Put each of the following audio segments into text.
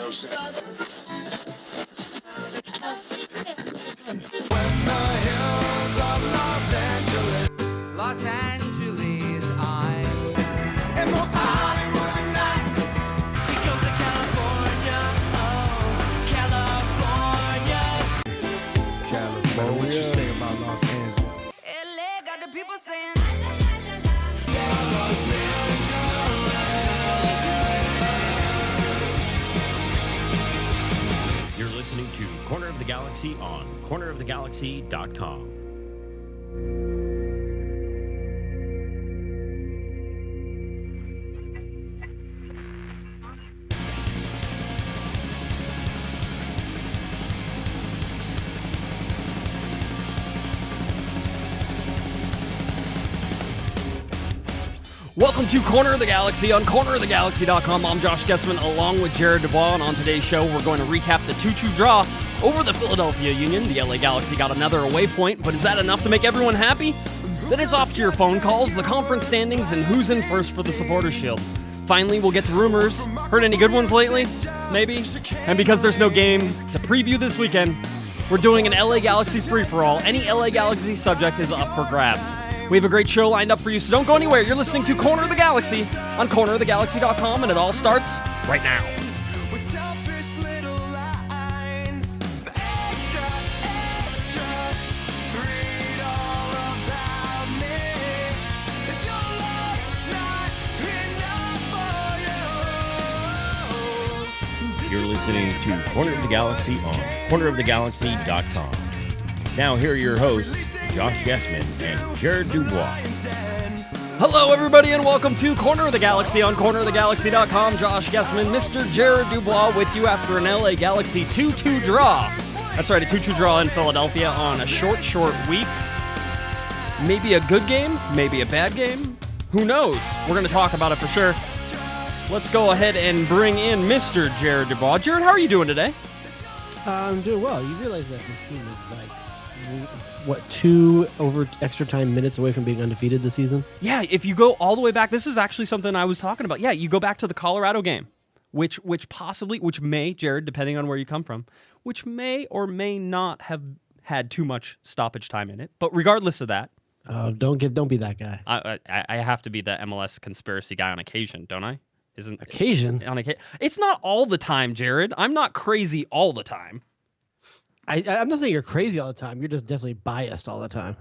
Los Angeles, I'm and most Hollywood at night. She goes to California, oh, California. What you say about Los Angeles? LA got the people saying. You're listening to Corner of the Galaxy on cornerofthegalaxy.com. Welcome to Corner of the Galaxy on cornerofthegalaxy.com. I'm Josh Gessman along with Jared Dubois, and on today's show we're going to recap the 2-2 draw over the Philadelphia Union. The LA Galaxy got another away point, but is that enough to make everyone happy? Then it's off to your phone calls, the conference standings, and who's in first for the Supporters' Shield. Finally, we'll get to rumors. Heard any good ones lately? Maybe? And because there's no game to preview this weekend, we're doing an LA Galaxy free-for-all. Any LA Galaxy subject is up for grabs. We have a great show lined up for you, so don't go anywhere. You're listening to Corner of the Galaxy on cornerofthegalaxy.com, and it all starts right now. You're listening to Corner of the Galaxy on cornerofthegalaxy.com. Now, here are your hosts, Josh Gessman and Jared Dubois. Hello, everybody, and welcome to Corner of the Galaxy on cornerofthegalaxy.com. Josh Gessman, Mr. Jared Dubois with you after an LA Galaxy 2-2 draw. That's right, a 2-2 draw in Philadelphia on a short week. Maybe a good game, maybe a bad game. Who knows? We're going to talk about it for sure. Let's go ahead and bring in Mr. Jared Dubois. Jared, how are you doing today? I'm doing well. You realize that this team is like, what, 2 over extra time minutes away from being undefeated this season? Yeah, if you go all the way back, this is actually something I was talking about. Yeah, you go back to the Colorado game, which may, Jared, depending on where you come from, which may or may not have had too much stoppage time in it. But regardless of that, don't be that guy. I have to be the MLS conspiracy guy on occasion, don't I? Isn't occasion? On occasion, it's not all the time, Jared. I'm not crazy all the time. I'm not saying you're crazy all the time. You're just definitely biased all the time.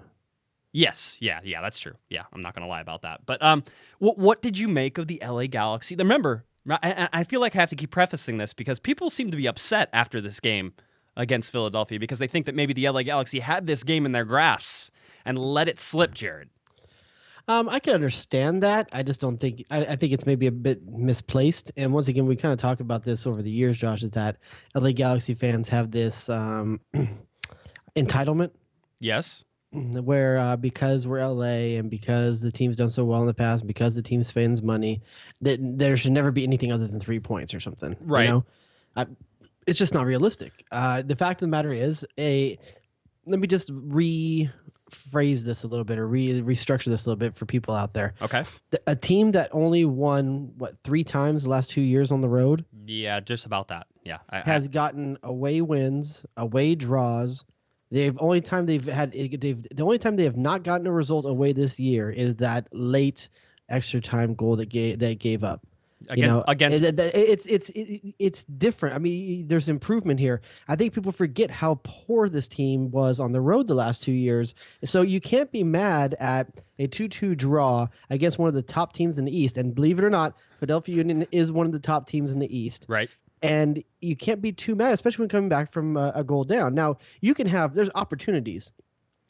Yes, yeah, that's true. Yeah, I'm not going to lie about that. But what did you make of the LA Galaxy? Remember, I feel like I have to keep prefacing this because people seem to be upset after this game against Philadelphia because they think that maybe the LA Galaxy had this game in their grasp and let it slip, Jared. I can understand that. I just don't think I think it's maybe a bit misplaced. And once again, we kind of talked about this over the years, Josh, is that LA Galaxy fans have this entitlement. Yes. Where because we're LA and because the team's done so well in the past, because the team spends money, that there should never be anything other than 3 points or something. Right. You know? It's just not realistic. The fact of the matter is, let me just rephrase this a little bit or restructure this a little bit for people out there. Okay. A team that only won 3 times the last 2 years on the road. Yeah, just about that. Yeah, has gotten away wins, away draws. The only time they have not gotten a result away this year is that late extra time goal that gave up. It's different. I mean, there's improvement here. I think people forget how poor this team was on the road the last 2 years. So you can't be mad at a 2-2 draw against one of the top teams in the East. And believe it or not, Philadelphia Union is one of the top teams in the East. Right. And you can't be too mad, especially when coming back from a goal down. Now, there's opportunities.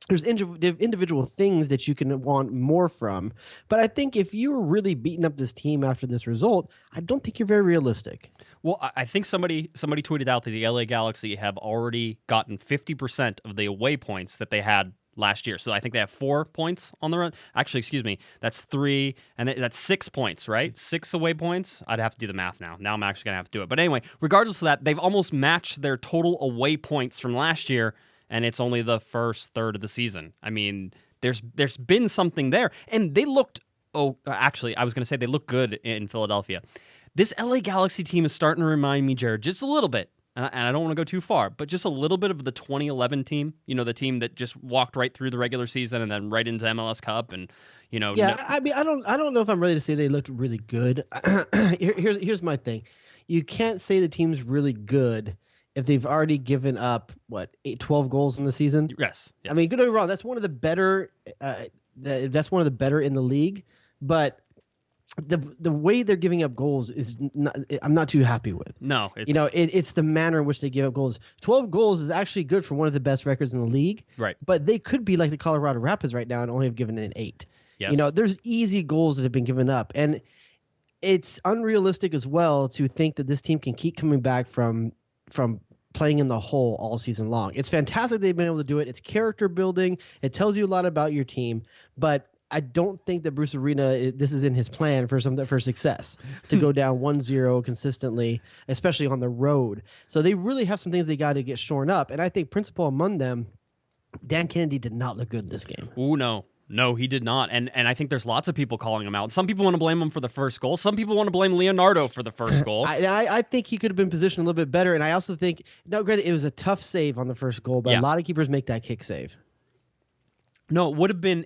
There's individual things that you can want more from. But I think if you were really beating up this team after this result, I don't think you're very realistic. Well, I think somebody tweeted out that the LA Galaxy have already gotten 50% of the away points that they had last year. So I think they have 4 points on the run. Actually, excuse me, that's 3, and that's 6 points, right? 6 away points. I'd have to do the math now. Now I'm actually going to have to do it. But anyway, regardless of that, they've almost matched their total away points from last year, and it's only the first third of the season. I mean, there's been something there. And they looked, I was going to say they looked good in Philadelphia. This LA Galaxy team is starting to remind me, Jared, just a little bit, and I don't want to go too far, but just a little bit of the 2011 team. You know, the team that just walked right through the regular season and then right into MLS Cup, and Yeah, I mean, I don't know if I'm ready to say they looked really good. Here's my thing. You can't say the team's really good if they've already given up 12 goals in the season. Yes. I mean, don't get me wrong, that's one of the better. That's one of the better in the league, but the way they're giving up goals is not. I'm not too happy with. No, it's the manner in which they give up goals. 12 goals is actually good for one of the best records in the league. Right. But they could be like the Colorado Rapids right now and only have given in 8. Yes. There's easy goals that have been given up, and it's unrealistic as well to think that this team can keep coming back from playing in the hole all season long. It's fantastic they've been able to do it. It's character building. It tells you a lot about your team, but I don't think that Bruce Arena, this is in his plan for success, to go down 1-0 consistently, especially on the road. So they really have some things they got to get shorn up, and I think principal among them, Dan Kennedy did not look good in this game. Ooh, no. No, he did not. And I think there's lots of people calling him out. Some people want to blame him for the first goal. Some people want to blame Leonardo for the first goal. I think he could have been positioned a little bit better. And I also think, granted, it was a tough save on the first goal, but a lot of keepers make that kick save. No, it would have been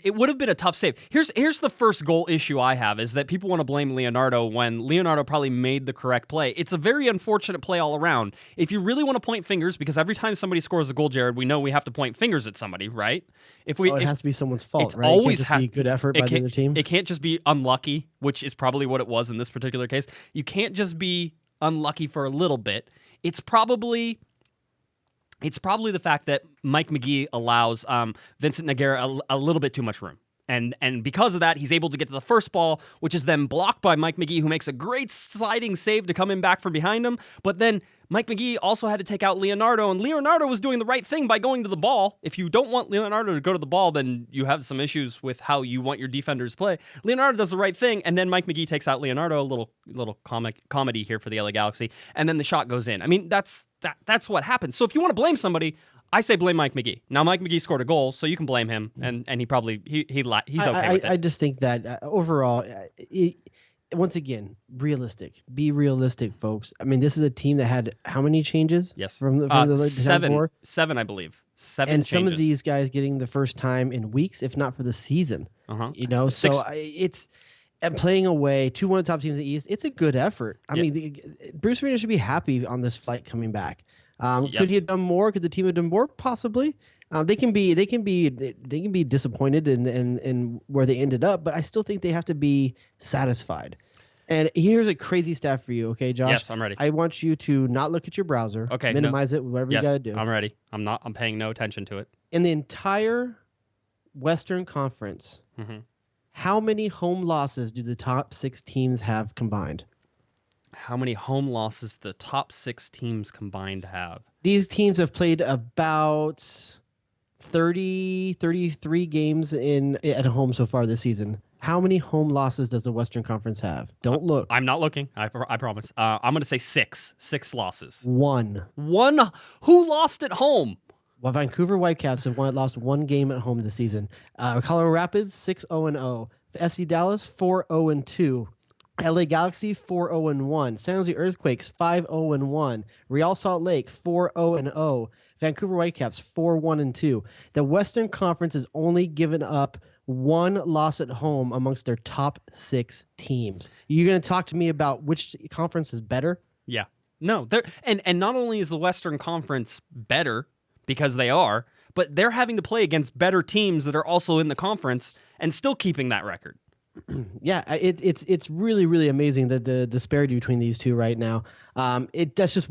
a tough save. Here's the first goal issue I have is that people want to blame Leonardo when Leonardo probably made the correct play. It's a very unfortunate play all around. If you really want to point fingers, because every time somebody scores a goal, Jared, we know we have to point fingers at somebody, right? It has to be someone's fault, it's right? Always it can't just be good effort by the other team. It can't just be unlucky, which is probably what it was in this particular case. You can't just be unlucky for a little bit. It's probably the fact that Mike Magee allows Vincent Nogueira a little bit too much room. And because of that, he's able to get to the first ball, which is then blocked by Mike Magee, who makes a great sliding save to come in back from behind him. But then Mike Magee also had to take out Leonardo, and Leonardo was doing the right thing by going to the ball. If you don't want Leonardo to go to the ball, then you have some issues with how you want your defenders to play. Leonardo does the right thing, and then Mike Magee takes out Leonardo, a little comedy here for the LA Galaxy, and then the shot goes in. I mean, that's what happens. So if you want to blame somebody, I say blame Mike Magee. Now, Mike Magee scored a goal, so you can blame him, and he probably he's okay with it. I just think that overall, once again, Be realistic, folks. I mean, this is a team that had how many changes? Yes, from the seven, I believe. 7 and changes. Some of these guys getting the first time in weeks, if not for the season. It's and playing away to one of the top teams in the East. It's a good effort. I mean, Bruce Arena should be happy on this flight coming back. Could he have done more? Could the team have done more? Possibly. They can be disappointed in where they ended up, but I still think they have to be satisfied. And here's a crazy stat for you, okay, Josh? Yes, I'm ready. I want you to not look at your browser. Okay, minimize it, whatever you got to do. I'm ready. I'm paying no attention to it. In the entire Western Conference, how many home losses do the top 6 teams have combined? How many home losses the top 6 teams combined have? These teams have played about 33 games at home so far this season. How many home losses does the Western Conference have? Don't look. I'm not looking. I promise. I'm going to say 6. 6 losses. One. Who lost at home? Well, Vancouver Whitecaps have lost 1 game at home this season. Colorado Rapids 6-0-0. SC Dallas 4-0-2. LA Galaxy 4-0-1. San Jose Earthquakes 5-0-1. Real Salt Lake 4-0-0. Vancouver Whitecaps 4-1-2. The Western Conference has only given up 1 loss at home amongst their top 6 teams. You're going to talk to me about which conference is better? Yeah. No, and not only is the Western Conference better because they are, but they're having to play against better teams that are also in the conference and still keeping that record. Yeah, it's really, really amazing that the disparity between these two right now. It's just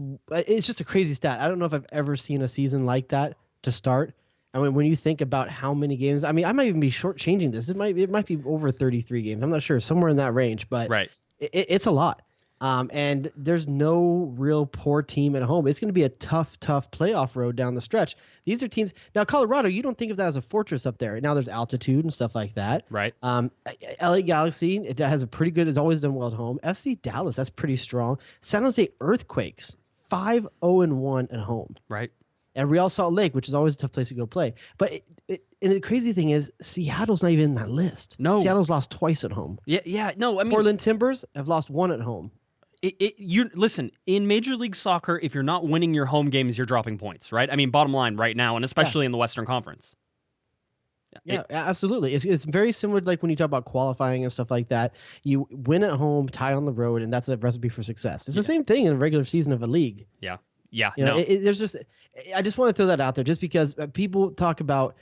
a crazy stat. I don't know if I've ever seen a season like that to start. I mean, when you think about how many games, I mean, I might even be shortchanging this. It might be over 33 games. I'm not sure, somewhere in that range, but right. It's a lot. And there's no real poor team at home. It's going to be a tough playoff road down the stretch. These are teams. Now, Colorado, you don't think of that as a fortress up there. Now there's altitude and stuff like that. Right. LA Galaxy, it has a pretty good, it's always done well at home. SC Dallas, that's pretty strong. San Jose Earthquakes, 5-0-1 at home. Right. And Real Salt Lake, which is always a tough place to go play. But and the crazy thing is, Seattle's not even in that list. No. Seattle's lost twice at home. Yeah. No, I mean, Portland Timbers have lost 1 at home. You listen, in Major League Soccer, if you're not winning your home games, you're dropping points, right? I mean, bottom line right now, and especially in the Western Conference. Yeah, absolutely. It's very similar to like when you talk about qualifying and stuff like that. You win at home, tie on the road, and that's a recipe for success. It's the same thing in a regular season of a league. Yeah. There's just, I just want to throw that out there just because people talk about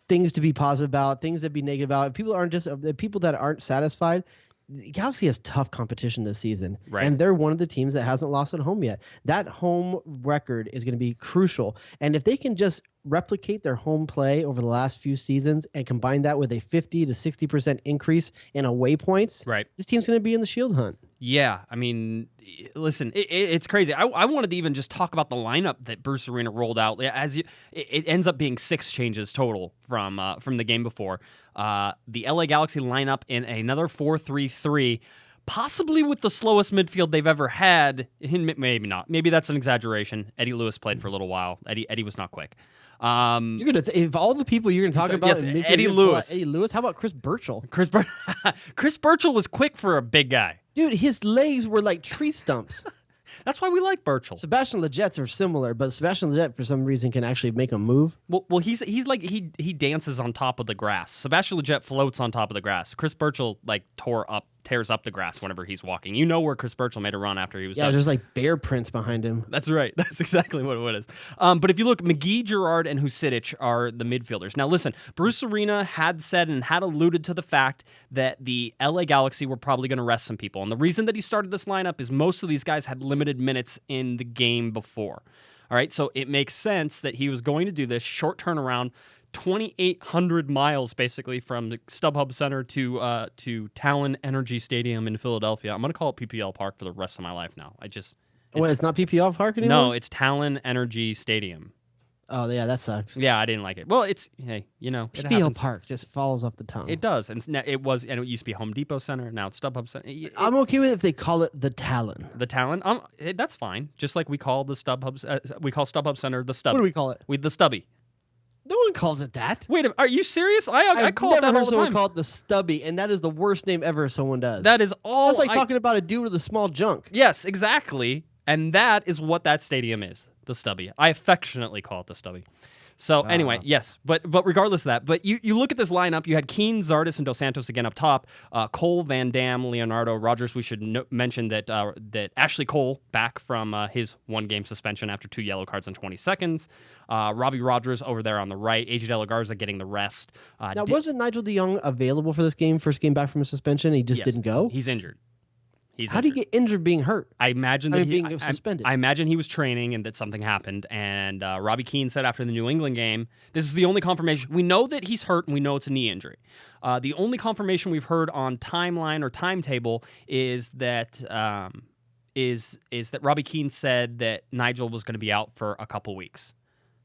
things to be positive about, things to be negative about. People aren't just people that aren't satisfied. The Galaxy has tough competition this season, Right. and they're one of the teams that hasn't lost at home yet. That home record is going to be crucial, and if they can just replicate their home play over the last few seasons and combine that with a 50 to 60% increase in away points, Right. this team's going to be in the Shield hunt. Yeah, I mean, listen, it's crazy. I wanted to even just talk about the lineup that Bruce Arena rolled out. It ends up being 6 changes total from the game before. The LA Galaxy lineup in another 4-3-3, possibly with the slowest midfield they've ever had. Maybe not. Maybe that's an exaggeration. Eddie Lewis played for a little while. Eddie was not quick. You're gonna if all the people you're gonna talk about, yes, in midfield, Eddie you're gonna pull Lewis. out Eddie Lewis. How about Chris Burchell? Chris Burchell was quick for a big guy. Dude, his legs were like tree stumps. That's why we like Burchell. Sebastian Leget's are similar, but Sebastian Leget for some reason can actually make a move. Well, he's like he dances on top of the grass. Sebastian Leget floats on top of the grass. Chris Burchell like tears up the grass whenever he's walking. You know where Chris Burchell made a run after he was done. There's like bear prints behind him. That's right. That's exactly what it is. But if you look, Magee, Gerard, and Husidic are the midfielders. Now, listen, Bruce Arena had said and had alluded to the fact that the LA Galaxy were probably going to rest some people. And the reason that he started this lineup is most of these guys had limited minutes in the game before. All right, so it makes sense that he was going to do this short turnaround, 2,800 miles basically from the StubHub Center to Talon Energy Stadium in Philadelphia. I'm going to call it PPL Park for the rest of my life now. It's not PPL Park anymore? No, it's Talon Energy Stadium. Oh, yeah, that sucks. Yeah, I didn't like it. Well, it PPL happens. Park just falls off the tongue. It does. And it used to be Home Depot Center. Now it's StubHub Center. I'm okay with it if they call it the Talon. The Talon. That's fine. Just like we call the StubHub. We call StubHub Center the Stubby. What do we call it? The Stubby. No one calls it that. Wait a minute. Are you serious? I call it never that heard all the someone time. call it the Stubby, and that is the worst name ever someone does. That is all. That's like talking about a dude with a small junk. Yes, exactly. And that is what that stadium is. The Stubby. I affectionately call it the Stubby. So anyway, yes, but regardless of that, but you look at this lineup, you had Keane, Zardes, and Dos Santos again up top, Cole, Van Dam, Leonardo, Rogers. We should mention that Ashley Cole back from his 1-game suspension after 2 yellow cards in 20 seconds. Robbie Rogers over there on the right, AJ DeLaGarza getting the rest. Now, wasn't Nigel de Jong available for this game, first game back from his suspension? He just didn't go? He's injured. How do you get injured being hurt? I imagine being suspended. I imagine he was training and that something happened. And Robbie Keane said after the New England game, this is the only confirmation. We know that he's hurt and we know it's a knee injury. The only confirmation we've heard on timeline or timetable is that Robbie Keane said that Nigel was going to be out for a couple weeks.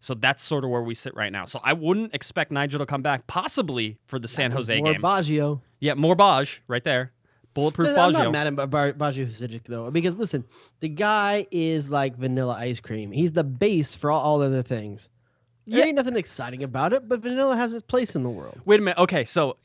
So that's sort of where we sit right now. So I wouldn't expect Nigel to come back, possibly for the San Jose game. More Baggio. Yeah, more Baj right there. Bulletproof Baggio. I'm not mad at Baggio Husidic, though, because listen, the guy is like vanilla ice cream. He's the base for all other things. There ain't nothing exciting about it, but vanilla has its place in the world. Wait a minute. Okay, so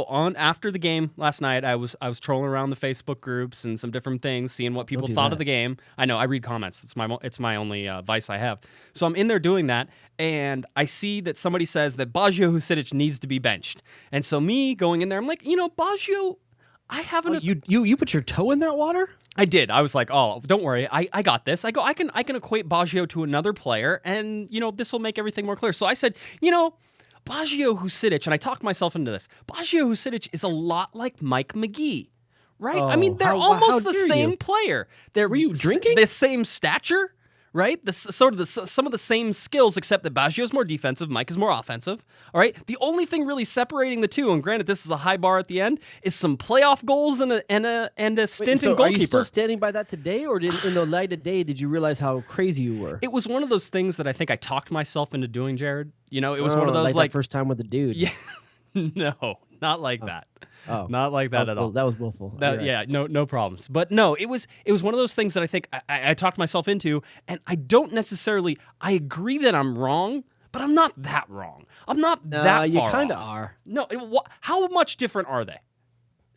on after the game last night, I was trolling around the Facebook groups and some different things, seeing what people thought of the game. I know I read comments. It's my only vice I have. So I'm in there doing that, and I see that somebody says that Baggio Husidic needs to be benched, and so me going in there, I'm like, Baggio. I haven't. You put your toe in that water? I did. I was like, oh, don't worry, I got this. I can equate Baggio to another player, and this will make everything more clear. So I said, Baggio Husidic, and I talked myself into this. Baggio Husidic is a lot like Mike Magee, right? I mean, they're almost the same player. Were you drinking? The same stature. Right? Some of the same skills, except that Baggio is more defensive, Mike is more offensive. All right? The only thing really separating the two, and granted this is a high bar at the end, is some playoff goals and a stint in goalkeeper. Are you still standing by that today, or in the light of day did you realize how crazy you were? It was one of those things that I think I talked myself into doing, Jared. It was one of those like that first time with the dude. Yeah. No, not like that. Oh, not like that at all. That was willful. Yeah, no problems. But no, it was one of those things that I think I talked myself into, and I don't necessarily. I agree that I'm wrong, but I'm not that wrong. I'm not that far. You kind of off. are. No, how much different are they?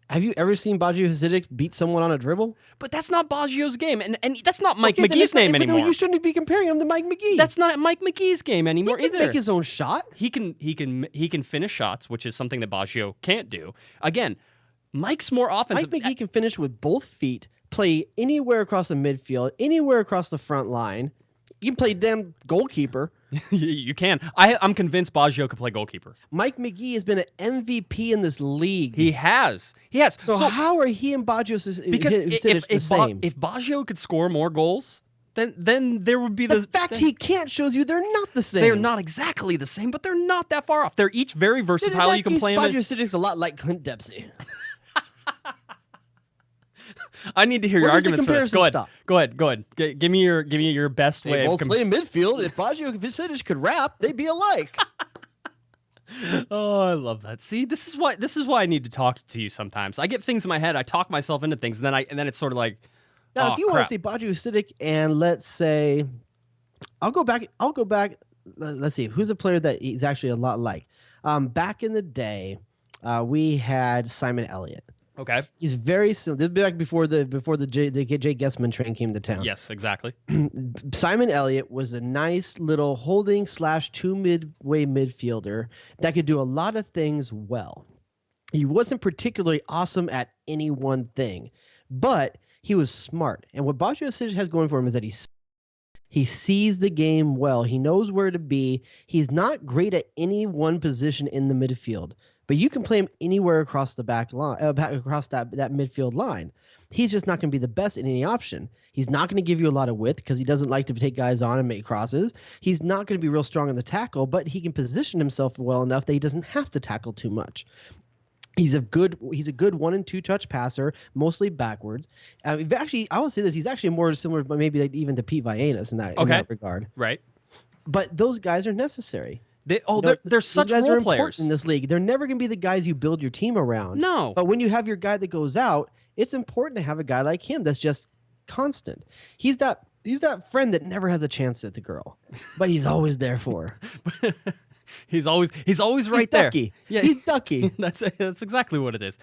Have you ever seen Baggio Hasidic beat someone on a dribble? But that's not Baggio's game, and that's not Mike Okay, then McGee's name but then anymore. You shouldn't be comparing him to Mike McGee. That's not Mike McGee's game anymore he can either. make his own shot. He can finish shots, which is something that Baggio can't do. Again, Mike's more offensive. Mike McGee can finish with both feet, play anywhere across the midfield, anywhere across the front line. You can play damn goalkeeper. You can. I'm convinced Baggio could play goalkeeper. Mike McGee has been an MVP in this league. He has. So how are he and Baggio Because the same? if Baggio could score more goals, then there would be the fact he can't shows you they're not the same. They're not exactly the same, but they're not that far off. They're each very versatile. You can play them. Baggio Sidic's a lot like Clint Dempsey. I need to hear your Where does the arguments for this. comparison Go ahead. Give me your best way. They of both play midfield. If Baggio and Sidic could rap, they'd be alike. Oh, I love that. See, this is why I need to talk to you sometimes. I get things in my head. I talk myself into things, and then it's sort of like. Now, if you want crap. to say Baggio Sidic, and let's say, I'll go back. Let's see, who's a player that he's actually a lot like. Back in the day, we had Simon Elliott. Okay. He's very similar. This would be like before the Jay Gessman train came to town. Yes, exactly. Simon Elliott was a nice little holding / two midway midfielder that could do a lot of things well. He wasn't particularly awesome at any one thing, but he was smart. And what Baggio Sidic has going for him is that he sees the game well. He knows where to be. He's not great at any one position in the midfield, but you can play him anywhere across the back line, across that midfield line. He's just not going to be the best in any option. He's not going to give you a lot of width because he doesn't like to take guys on and make crosses. He's not going to be real strong in the tackle, but he can position himself well enough that he doesn't have to tackle too much. He's a good 1 and 2 touch passer, mostly backwards. Actually, I would say this. He's actually more similar, but maybe even to Pete Vagenas in that regard. Right. But those guys are necessary. They're such guys role are players important in this league. They're never going to be the guys you build your team around. No. But when you have your guy that goes out, it's important to have a guy like him that's just constant. He's that friend that never has a chance at the girl, but he's always there for her. He's always right He's there. Ducky. Yeah, He's Ducky. That's exactly what it is.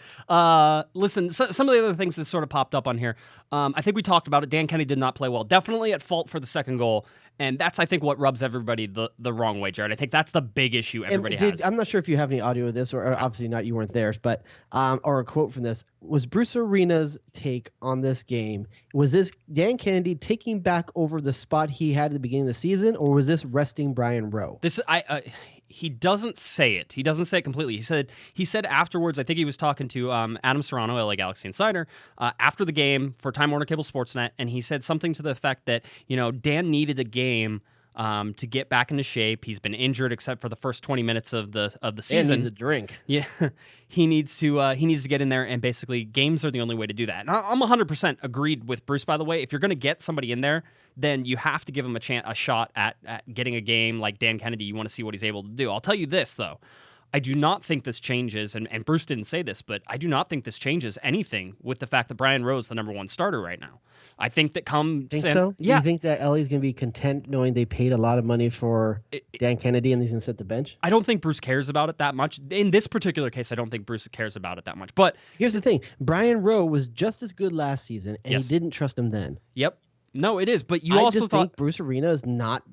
Listen, some of the other things that sort of popped up on here. I think we talked about it. Dan Kennedy did not play well. Definitely at fault for the second goal, and that's I think what rubs everybody the wrong way, Jared. I think that's the big issue everybody has. I'm not sure if you have any audio of this, or obviously not. You weren't there, but or a quote from this was Bruce Arena's take on this game. Was this Dan Kennedy taking back over the spot he had at the beginning of the season, or was this resting Brian Rowe? He doesn't say it. He doesn't say it completely. He said afterwards, I think he was talking to Adam Serrano, LA Galaxy Insider, after the game for Time Warner Cable Sportsnet, and he said something to the effect that, Dan needed a game to get back into shape. He's been injured except for the first 20 minutes of the season. And needs a drink. Yeah, he needs to get in there, and basically games are the only way to do that. And I'm 100% agreed with Bruce. By the way, if you're going to get somebody in there, then you have to give him a shot at getting a game like Dan Kennedy. You want to see what he's able to do. I'll tell you this though. I do not think this changes, and Bruce didn't say this, but I do not think this changes anything with the fact that Brian Rowe is the number one starter right now. I think that so? Yeah. You think that Ellie's going to be content knowing they paid a lot of money for Dan Kennedy and he's going to sit the bench? I don't think Bruce cares about it that much. In this particular case, I don't think Bruce cares about it that much. But here's the thing. Brian Rowe was just as good last season, and Yes. he didn't trust him then. Yep. No, it is. But you I also just thought think Bruce Arena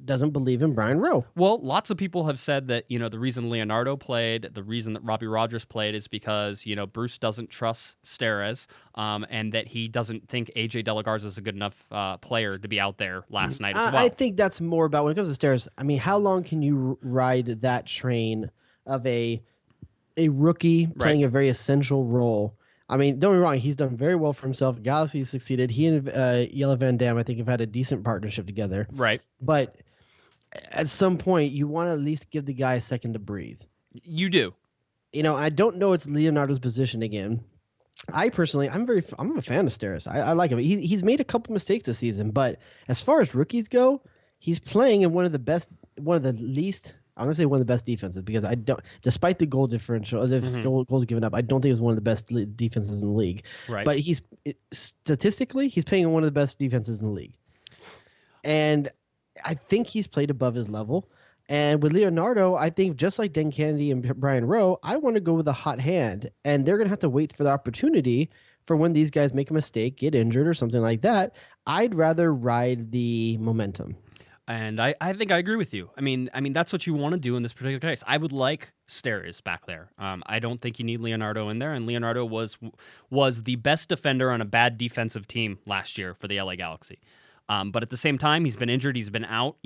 doesn't believe in Brian Rowe. Well, lots of people have said that, the reason Leonardo played, the reason that Robbie Rogers played is because, Bruce doesn't trust Steres, and that he doesn't think AJ DeLaGarza is a good enough player to be out there last night as well. I think that's more about when it comes to Steres. I mean, how long can you ride that train of a rookie playing a very essential role? I mean, don't get me wrong, he's done very well for himself. Galaxy succeeded. He and Jelle Van Dam, I think, have had a decent partnership together. Right. But at some point, you want to at least give the guy a second to breathe. You do. I don't know it's Leonardo's position again. I personally, I'm a fan of Steres. I like him. He's made a couple mistakes this season, but as far as rookies go, he's playing in one of the least. I'm going to say one of the best defenses because despite the goal differential, goals given up, I don't think it's one of the best defenses in the league. Right. But statistically, he's playing in one of the best defenses in the league. And I think he's played above his level. And with Leonardo, I think just like Dan Kennedy and Brian Rowe, I want to go with a hot hand. And they're going to have to wait for the opportunity for when these guys make a mistake, get injured or something like that. I'd rather ride the momentum. And I think I agree with you. I mean that's what you want to do in this particular case. I would like Zardes back there. I don't think you need Leonardo in there, and Leonardo was the best defender on a bad defensive team last year for the LA Galaxy. But at the same time, he's been injured. He's been out.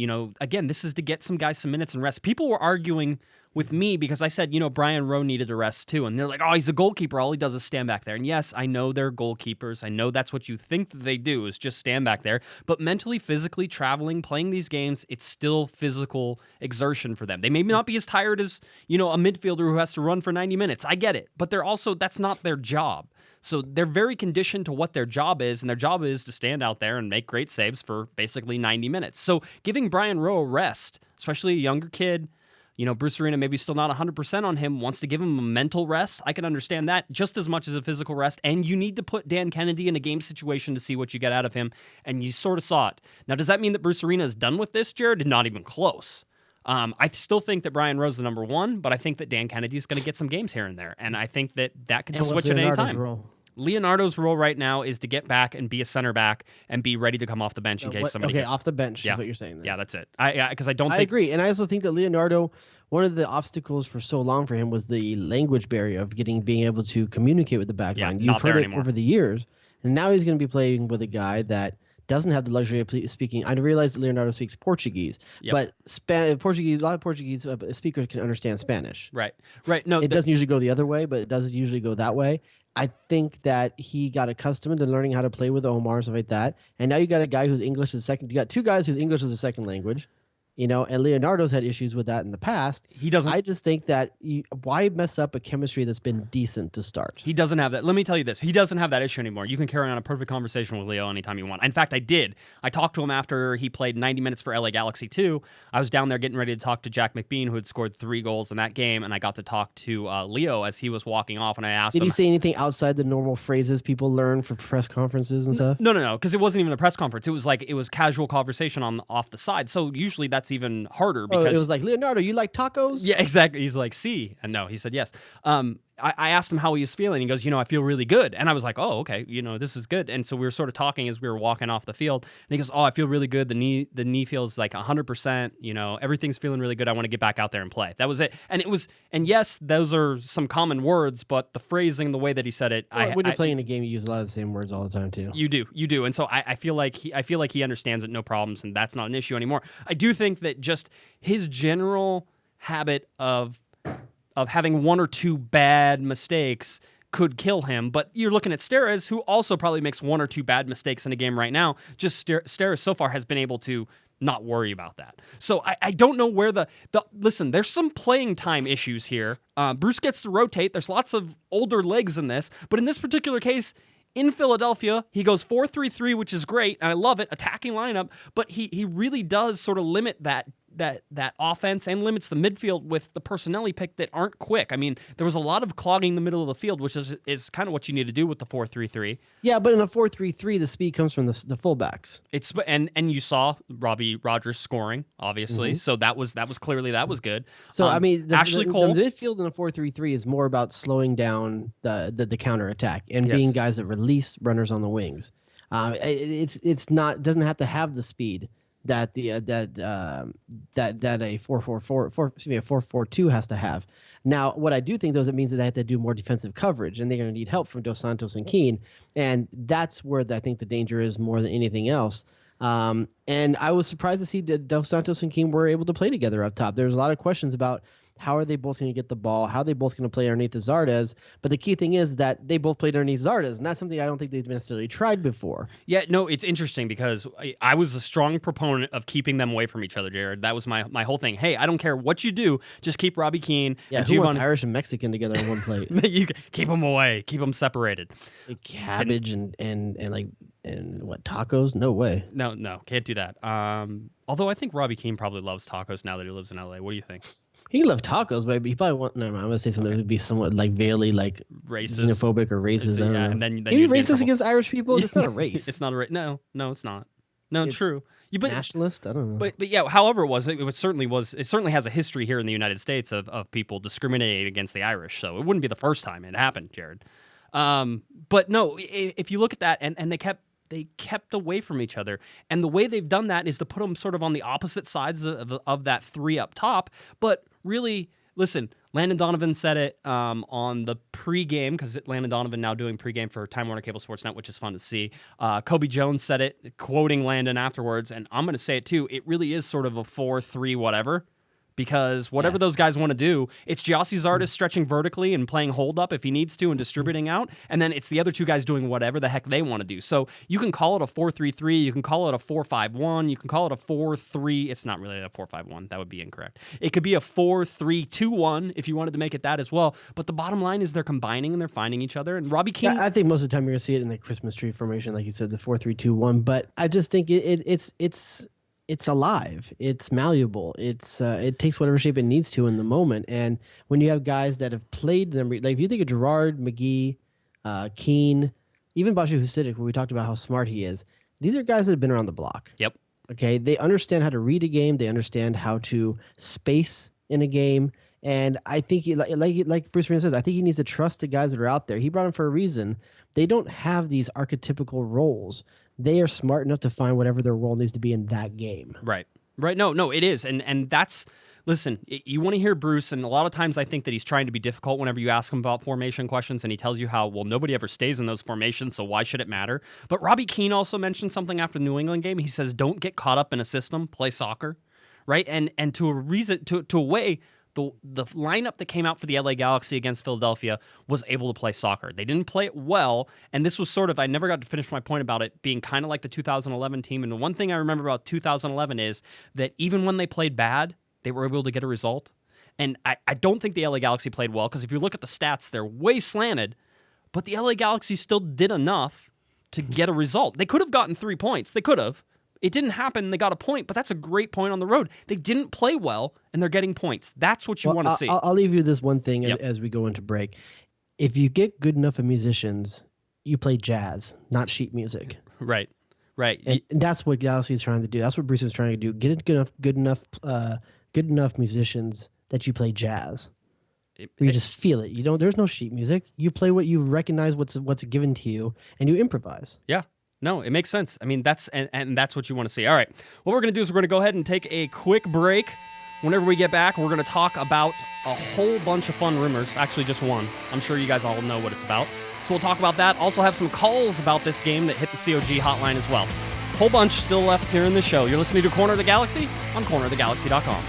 Again, this is to get some guys some minutes and rest. People were arguing with me because I said, Brian Rowe needed a rest too. And they're like, oh, he's a goalkeeper. All he does is stand back there. And yes, I know they're goalkeepers. I know that's what you think that they do is just stand back there. But mentally, physically, traveling, playing these games, it's still physical exertion for them. They may not be as tired as, a midfielder who has to run for 90 minutes. I get it. But that's not their job. So they're very conditioned to what their job is, and their job is to stand out there and make great saves for basically 90 minutes. So giving Brian Rowe a rest, especially a younger kid, Bruce Arena maybe still not 100% on him, wants to give him a mental rest. I can understand that just as much as a physical rest, and you need to put Dan Kennedy in a game situation to see what you get out of him, and you sort of saw it. Now, does that mean that Bruce Arena is done with this, Jared? Not even close. I still think that Brian Rowe's the number one, but I think that Dan Kennedy's going to get some games here and there, and I think that could switch at any time. Role? Leonardo's role right now is to get back and be a center back and be ready to come off the bench in case somebody gets... off the bench is what you're saying. Then. Yeah, that's it. Because I agree, and I also think that Leonardo, one of the obstacles for so long for him was the language barrier of being able to communicate with the back line. You've heard it over the years, and now he's going to be playing with a guy that doesn't have the luxury of speaking. I realize that Leonardo speaks Portuguese, but Portuguese, a lot of Portuguese speakers can understand Spanish. Right. No, it doesn't usually go the other way, but it does usually go that way. I think that he got accustomed to learning how to play with Omar and stuff like that. And now you got a guy whose English is second. You got two guys whose English is a second language, and Leonardo's had issues with that in the past. He doesn't. I just think that why mess up a chemistry that's been decent to start? He doesn't have that. Let me tell you this. He doesn't have that issue anymore. You can carry on a perfect conversation with Leo anytime you want. In fact, I did. I talked to him after he played 90 minutes for LA Galaxy 2. I was down there getting ready to talk to Jack McBean, who had scored 3 goals in that game, and I got to talk to Leo as he was walking off, and I asked him... Did he say anything outside the normal phrases people learn for press conferences and stuff? No, because it wasn't even a press conference. It was casual conversation off the side. So usually that's even harder. Because it was like, Leonardo, you like tacos? Yeah, exactly. He's like, see. And no, he said yes. I asked him how he was feeling. He goes, I feel really good. And I was like, oh, okay, this is good. And so we were sort of talking as we were walking off the field. And he goes, oh, I feel really good. The knee feels like 100%. Everything's feeling really good. I want to get back out there and play. That was it. And yes, those are some common words, but the phrasing, the way that he said it. When you're playing a game, you use a lot of the same words all the time too. You do. And so I feel like he understands it, no problems, and that's not an issue anymore. I do think that just his general habit of having 1 or 2 bad mistakes could kill him. But you're looking at Zardes, who also probably makes 1 or 2 bad mistakes in a game right now. Just Zardes so far has been able to not worry about that. So I don't know where listen, there's some playing time issues here. Bruce gets to rotate. There's lots of older legs in this. But in this particular case, in Philadelphia, he goes 4-3-3, which is great, and I love it, attacking lineup, but he really does sort of limit that offense and limits the midfield with the personnel he picked that aren't quick. I mean, there was a lot of clogging the middle of the field, which is kind of what you need to do with the 4-3-3. Yeah, but in a 4-3-3, the speed comes from the fullbacks. And you saw Robbie Rogers scoring, obviously, so that was clearly good. So I mean, the Cole, midfield in a 4-3-3 is more about slowing down the counter attack and being guys that release runners on the wings. It's not doesn't have to have the speed that a 4-4-2 has to have. Now, what I do think, though, is it means that they have to do more defensive coverage, and they're going to need help from Dos Santos and Keane, and that's where I think the danger is more than anything else. And I was surprised to see that Dos Santos and Keane were able to play together up top. There's a lot of questions about how are they both going to get the ball, how are they both going to play underneath the Zardes, but the key thing is that they both played underneath Zardes, and that's something I don't think they've necessarily tried before. Yeah, no, it's interesting because I was a strong proponent of keeping them away from each other, Jared. That was my whole thing. Hey, I don't care what you do, just keep Robbie Keane. Yeah, who wants Irish and Mexican together on one plate? You keep them away, keep them separated. Like cabbage and what, tacos? No way. No, can't do that. Although I think Robbie Keane probably loves tacos now that he lives in LA. What do you think? He loves tacos, but he probably won't. No, I'm gonna say something that would be somewhat like veilly, like racist, xenophobic, or racist. Yeah, and then maybe racist against Irish people. It's not a race. It's not a race. No, it's not. No, It's true. But nationalist. I don't know. But yeah, however it certainly has a history here in the United States of people discriminating against the Irish. So it wouldn't be the first time it happened, Jared. But no, if you look at that, and they kept away from each other, and the way they've done that is to put them sort of on the opposite sides of that three up top. But really, listen, Landon Donovan said it on the pregame, because Landon Donovan now doing pregame for Time Warner Cable Sports Net, which is fun to see. Kobe Jones said it, quoting Landon afterwards, and I'm going to say it too. It really is sort of a 4-3 whatever, because whatever those guys want to do, it's Gyasi Zardes stretching vertically and playing hold up if he needs to and distributing out, and then it's the other two guys doing whatever the heck they want to do. So you can call it a 4-3-3, you can call it a 4-5-1, you can call it a 4-3. It's not really a 4-5-1. That would be incorrect. It could be a 4-3-2-1 if you wanted to make it that as well. But the bottom line is they're combining and they're finding each other. And Robbie Keane, I think most of the time you're gonna see it in the Christmas tree formation, like you said, the 4-3-2-1. But I just think it's alive. It's malleable. It takes whatever shape it needs to in the moment. And when you have guys that have played them, like if you think of Gerard, Magee, Keane, even Bashu Husidic, where we talked about how smart he is, these are guys that have been around the block. Yep. Okay, they understand how to read a game. They understand how to space in a game. And I think, like Bruce Ryan says, I think he needs to trust the guys that are out there. He brought them for a reason. They don't have these archetypical roles. They are smart enough to find whatever their role needs to be in that game. Right. No, it is. And that's, listen, you want to hear Bruce, and a lot of times I think that he's trying to be difficult whenever you ask him about formation questions, and he tells you how, well, nobody ever stays in those formations, so why should it matter? But Robbie Keane also mentioned something after the New England game. He says, don't get caught up in a system, play soccer, right? And to a reason, to a way, the lineup that came out for the LA Galaxy against Philadelphia was able to play soccer. They didn't play it well, and this was sort of, I never got to finish my point about it being kind of like the 2011 team. And the one thing I remember about 2011 is that even when they played bad, they were able to get a result. And I don't think the LA Galaxy played well, because if you look at the stats, they're way slanted, but the LA Galaxy still did enough to get a result. They could have gotten 3 points. They could have. It didn't happen. They got a point, but that's a great point on the road. They didn't play well, and they're getting points. That's what you want to see. I'll leave you this one thing as we go into break. If you get good enough of musicians, you play jazz, not sheet music. Right. And that's what Galaxy is trying to do. That's what Bruce is trying to do. Get good enough musicians that you play jazz. You just feel it. You don't. There's no sheet music. You play what you recognize, what's given to you, and you improvise. Yeah. No, it makes sense. I mean, that's what you want to see. All right. What we're going to do is we're going to go ahead and take a quick break. Whenever we get back, we're going to talk about a whole bunch of fun rumors. Actually, just one. I'm sure you guys all know what it's about. So we'll talk about that. Also have some calls about this game that hit the COG hotline as well. Whole bunch still left here in the show. You're listening to Corner of the Galaxy on cornerofthegalaxy.com.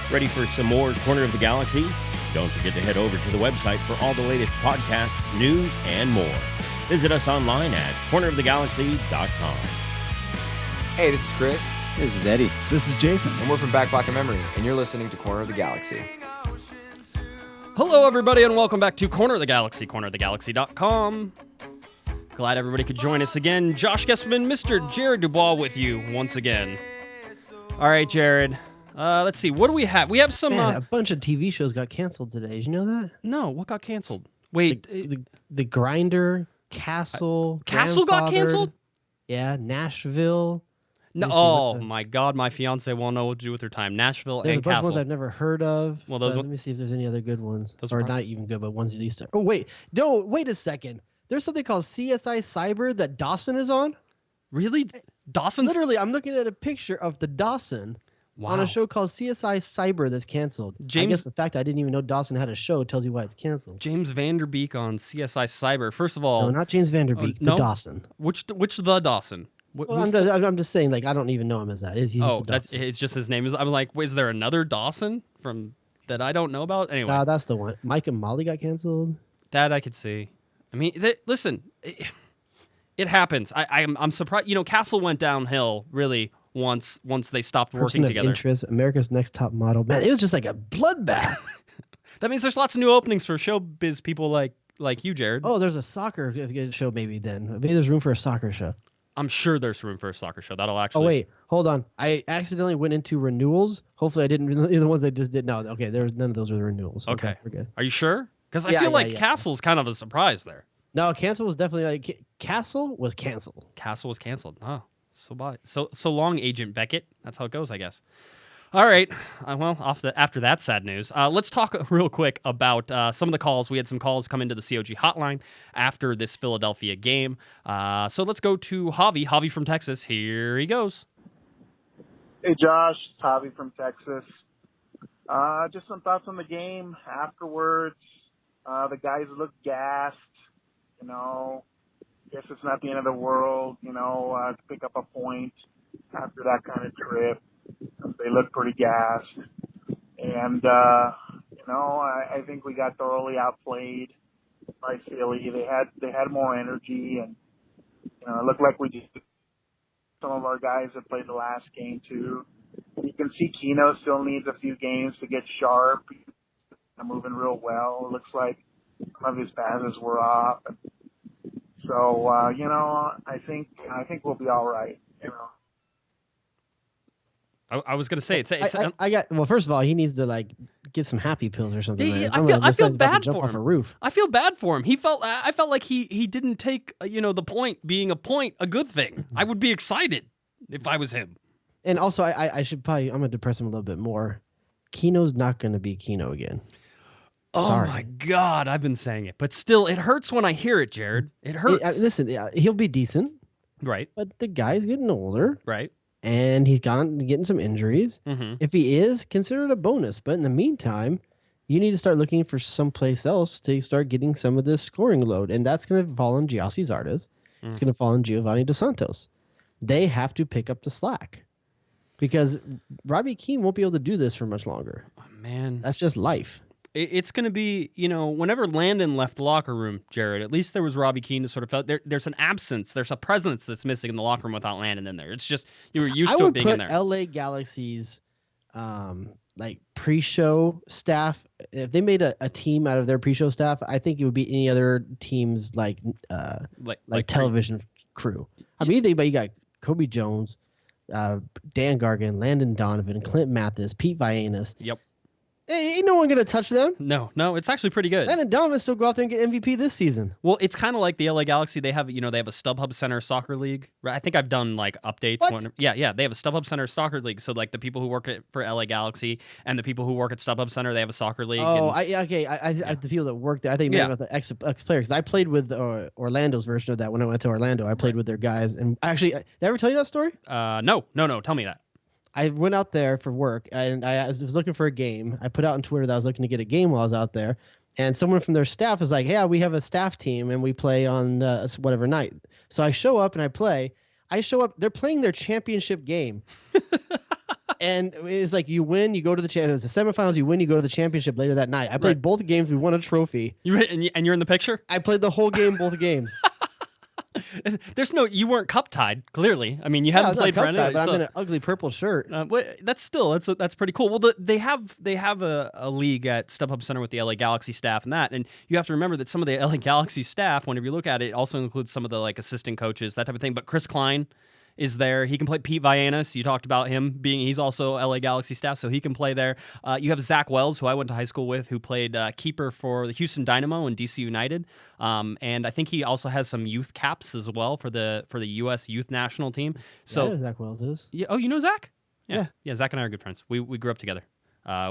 Ready for some more Corner of the Galaxy? Don't forget to head over to the website for all the latest podcasts, news, and more. Visit us online at cornerofthegalaxy.com. Hey, this is Chris. This is Eddie. This is Jason. And we're from Back Pocket Memory, and you're listening to Corner of the Galaxy. Hello, everybody, and welcome back to Corner of the Galaxy, cornerofthegalaxy.com. Glad everybody could join us again. Josh Gessman, Mr. Jared Dubois with you once again. All right, Jared. Let's see. What do we have? We have some... Man, a bunch of TV shows got canceled today. Did you know that? No, what got canceled? Wait. The Grinder, Castle. Castle got canceled? Yeah, Nashville. No, oh, my God. My fiance won't know what to do with her time. Nashville There's and a bunch Castle. of ones I've never heard of. Well, those let me see if there's any other good ones. Those or are not even good, but ones at least. Oh, wait. No, wait a second. There's something called CSI Cyber that Dawson is on. Really? Dawson's... Literally, I'm looking at a picture of the Dawson on a show called CSI Cyber that's canceled. I guess the fact I didn't even know Dawson had a show tells you why it's canceled. James Vanderbeek on CSI Cyber. First of all... No, not James Vanderbeek. no? The Dawson. Which the Dawson? Well, I'm just saying, like, I don't even know him as that. He's the that's Dawson. it's just his name. I'm like, is there another Dawson from that I don't know about? Anyway, That's the one. Mike and Molly got canceled. that I could see. I mean, listen, it happens. I'm surprised. You know, Castle went downhill really once they stopped Person working of together. Interest, America's Next Top Model. Man, it was just like a bloodbath. That means there's lots of new openings for showbiz people like you, Jared. Oh, there's a soccer show maybe then. Maybe there's room for a soccer show. I'm sure there's room for a soccer show. That'll actually. Oh, wait. Hold on. I accidentally went into renewals. Hopefully I didn't. The ones I just did. No. Okay. None of those were the renewals. Okay. We're good. Are you sure? Because I feel like Castle's kind of a surprise there. No, Castle was definitely Castle was canceled. Castle was canceled. Oh, so long, Agent Beckett. That's how it goes, I guess. All right. Well, after that sad news, let's talk real quick about some of the calls. We had some calls come into the COG hotline after this Philadelphia game. So let's go to Javi. Javi from Texas. Here he goes. Hey, Josh. It's Javi from Texas. Just some thoughts on the game afterwards. The guys looked gassed. You know, guess it's not the end of the world, to pick up a point after that kind of trip. They look pretty gassed. And, I think we got thoroughly outplayed by Philly. They had more energy, and, it looked like we just some of our guys that played the last game too. You can see Keno still needs a few games to get sharp. He's moving real well. It looks like some of his passes were off. So, I think we'll be all right, I was going to say, well, first of all, he needs to get some happy pills or something. I feel bad jump for off him. a roof. I feel bad for him. I felt like he didn't take, the point being a good thing. I would be excited if I was him. And also, I should I'm going to depress him a little bit more. Keno's not going to be Keno again. Oh, Sorry. my God. I've been saying it. But still, it hurts when I hear it, Jared. It hurts. Listen, he'll be decent. Right. But the guy's getting older. Right. And he's getting some injuries. Mm-hmm. If he is, consider it a bonus. But in the meantime, you need to start looking for someplace else to start getting some of this scoring load. And that's going to fall on Gyasi Zardes. It's going to fall on Giovani dos Santos. They have to pick up the slack. Because Robbie Keane won't be able to do this for much longer. Oh, man. That's just life. It's going to be, whenever Landon left the locker room, Jared, at least there was Robbie Keane to sort of felt there's an absence, there's a presence that's missing in the locker room without Landon in there. It's just, you were used to it being in there. I would put LA Galaxy's pre-show staff, if they made a team out of their pre-show staff, I think it would be any other team's like television crew. I mean, you got Kobe Jones, Dan Gargan, Landon Donovan, Clint Mathis, Pete Vianis. Yep. Ain't no one going to touch them. No, it's actually pretty good. Landon Donovan still go out there and get MVP this season. Well, it's kind of like the LA Galaxy. They have, they have a StubHub Center soccer league. Right? I think I've done updates. What? Yeah. They have a StubHub Center soccer league. So the people who work for LA Galaxy and the people who work at StubHub Center, they have a soccer league. Oh, the people that work there. I think maybe about the ex players. I played with Orlando's version of that when I went to Orlando. I played with their guys, and actually, did I ever tell you that story? No. Tell me that. I went out there for work, and I was looking for a game. I put out on Twitter that I was looking to get a game while I was out there, and someone from their staff was like, "Yeah, we have a staff team, and we play on whatever night." So I show up and I play. I show up. They're playing their championship game, And it's like you win, you go to the the semifinals. You win, you go to the championship later that night. I played both games. We won a trophy. And you're in the picture. I played the whole game, both games. You weren't cup tied. Clearly, I mean, you Yeah, hadn't played for any. but I'm in an ugly purple shirt. That's pretty cool. Well, they have a league at StubHub Center with the LA Galaxy staff and you have to remember that some of the LA Galaxy staff, whenever you look at it, also includes some of the like assistant coaches, that type of thing. But Chris Klein is there. He can play. Pete Vianis, you talked about him he's also LA Galaxy staff, so he can play there. You have Zach Wells, who I went to high school with, who played keeper for the Houston Dynamo and DC United. And I think he also has some youth caps as well for the U.S. youth national team. So I know who Zach Wells is. Yeah, oh, you know Zach? Yeah. Zach and I are good friends. We grew up together.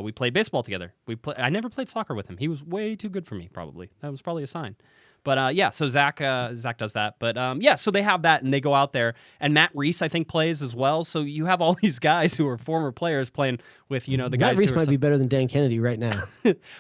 We played baseball together. I never played soccer with him. He was way too good for me, probably. That was probably a sign. But so Zach does that. But so they have that, and they go out there. And Matt Reis, I think, plays as well. So you have all these guys who are former players playing with, the guys. Matt Reis might be better than Dan Kennedy right now.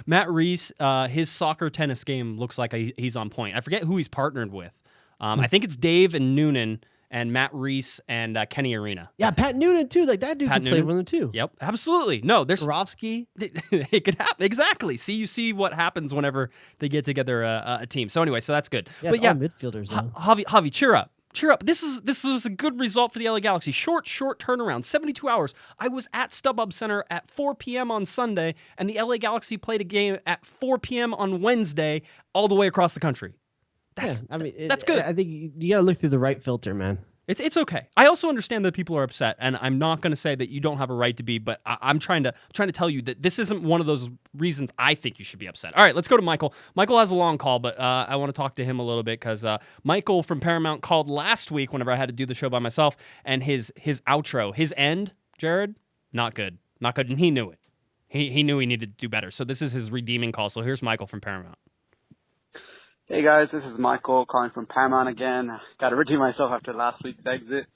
Matt Reis, his soccer tennis game looks like he's on point. I forget who he's partnered with. I think it's Dave and Noonan and Matt Reis and Kenny Arena. Yeah, Pat Noonan too. Like that dude can play with them too. Yep, absolutely. No, there's Karofsky. It could happen exactly. You see what happens whenever they get together a team. So anyway, so that's good. Yeah, but all midfielders. Though. Javi, cheer up. Cheer up. This was a good result for the LA Galaxy. Short turnaround, 72 hours. I was at StubHub Center at 4 p.m. on Sunday, and the LA Galaxy played a game at 4 p.m. on Wednesday all the way across the country. That's good. I think you got to look through the right filter, man. It's okay. I also understand that people are upset, and I'm not going to say that you don't have a right to be, but I'm trying to tell you that this isn't one of those reasons I think you should be upset. All right, let's go to Michael. Michael has a long call, but I want to talk to him a little bit because Michael from Paramount called last week whenever I had to do the show by myself, and his outro, his end, Jared, not good, and he knew it. He knew he needed to do better. So this is his redeeming call. So here's Michael from Paramount. Hey guys, this is Michael calling from Paramount again. Got to redeem myself after last week's exit.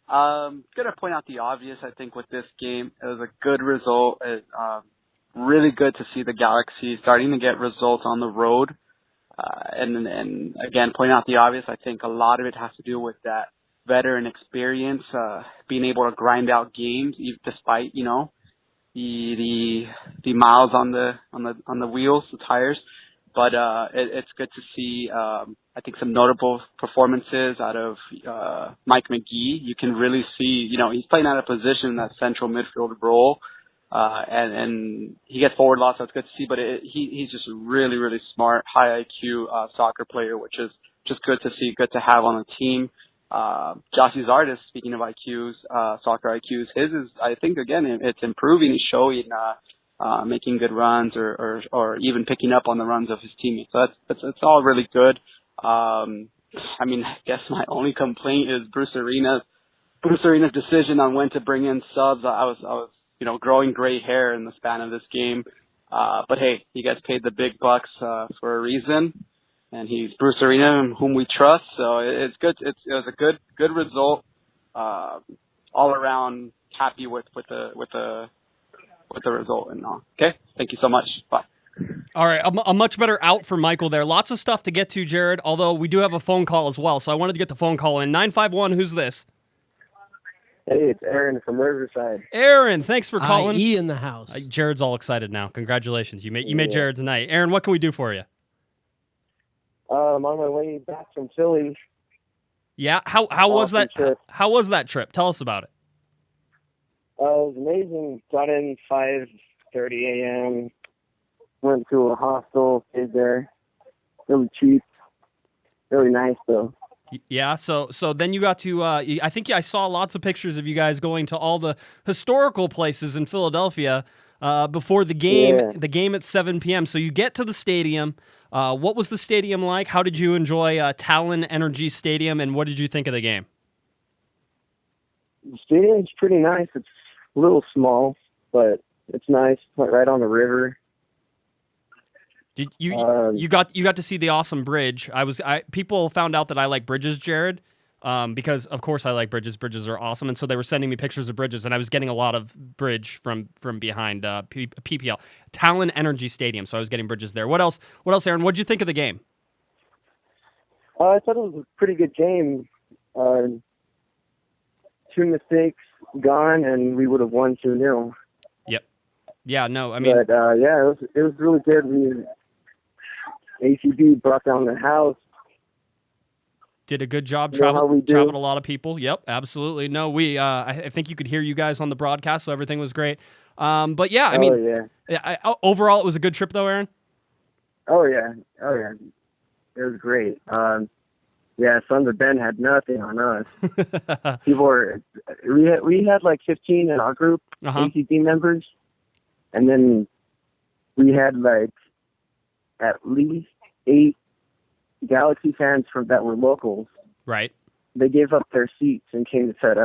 Gonna point out the obvious. I think with this game, it was a good result. Really good to see the Galaxy starting to get results on the road. And again, point out the obvious. I think a lot of it has to do with that veteran experience, being able to grind out games despite the miles on the wheels, the tires. But it's good to see, I think, some notable performances out of Mike Magee. You can really see, he's playing out of position in that central midfield role, and he gets forward lots, so it's good to see. But he's just a really, really smart, high IQ soccer player, which is just good to see, good to have on the team. Gyasi Zardes, speaking of IQs, soccer IQs, his is, I think, again, it's improving. He's showing making good runs or even picking up on the runs of his teammates. So it's all really good. I guess my only complaint is Bruce Arena's decision on when to bring in subs. I was growing gray hair in the span of this game. But hey, he gets paid the big bucks for a reason, and he's Bruce Arena, whom we trust. So it's good. It was a good result. All around happy with the result and all. Okay, thank you so much. Bye. All right, a much better out for Michael there. Lots of stuff to get to, Jared, although we do have a phone call as well, so I wanted to get the phone call in. 951, who's this? Hey, it's Aaron from Riverside. Aaron, thanks for calling. IE in the house. Jared's all excited now. Congratulations. You made Jared tonight. Aaron, what can we do for you? I'm on my way back from Philly. Yeah, how was that trip. How was that trip? Tell us about it. It was amazing. Got in 5:30 a.m. Went to a hostel, stayed there. Really cheap. Really nice, though. Yeah, so then you got to, I think I saw lots of pictures of you guys going to all the historical places in Philadelphia before the game at 7 p.m. So you get to the stadium. What was the stadium like? How did you enjoy Talon Energy Stadium, and what did you think of the game? The stadium's pretty nice. It's a little small, but it's nice. Right on the river. Did you got to see the awesome bridge? People found out that I like bridges, Jared, because of course I like bridges. Bridges are awesome, and so they were sending me pictures of bridges, and I was getting a lot of bridge from behind PPL Talon Energy Stadium. So I was getting bridges there. What else, Aaron? What did you think of the game? I thought it was a pretty good game. 2 mistakes gone, and we would have won 2-0. Yep. Yeah. No. I mean. But yeah, it was really good. ACB brought down the house. Did a good job. You know how we do. Traveled a lot of people. Yep, absolutely. No, we. I think you could hear you guys on the broadcast, so everything was great. But yeah, I mean, overall, it was a good trip, though, Aaron. Oh yeah, it was great. Yeah, Sons of Ben had nothing on us. We had like 15 in our group, ACB members, and then we had like at least 8 Galaxy fans that were locals. Right. They gave up their seats and came to sat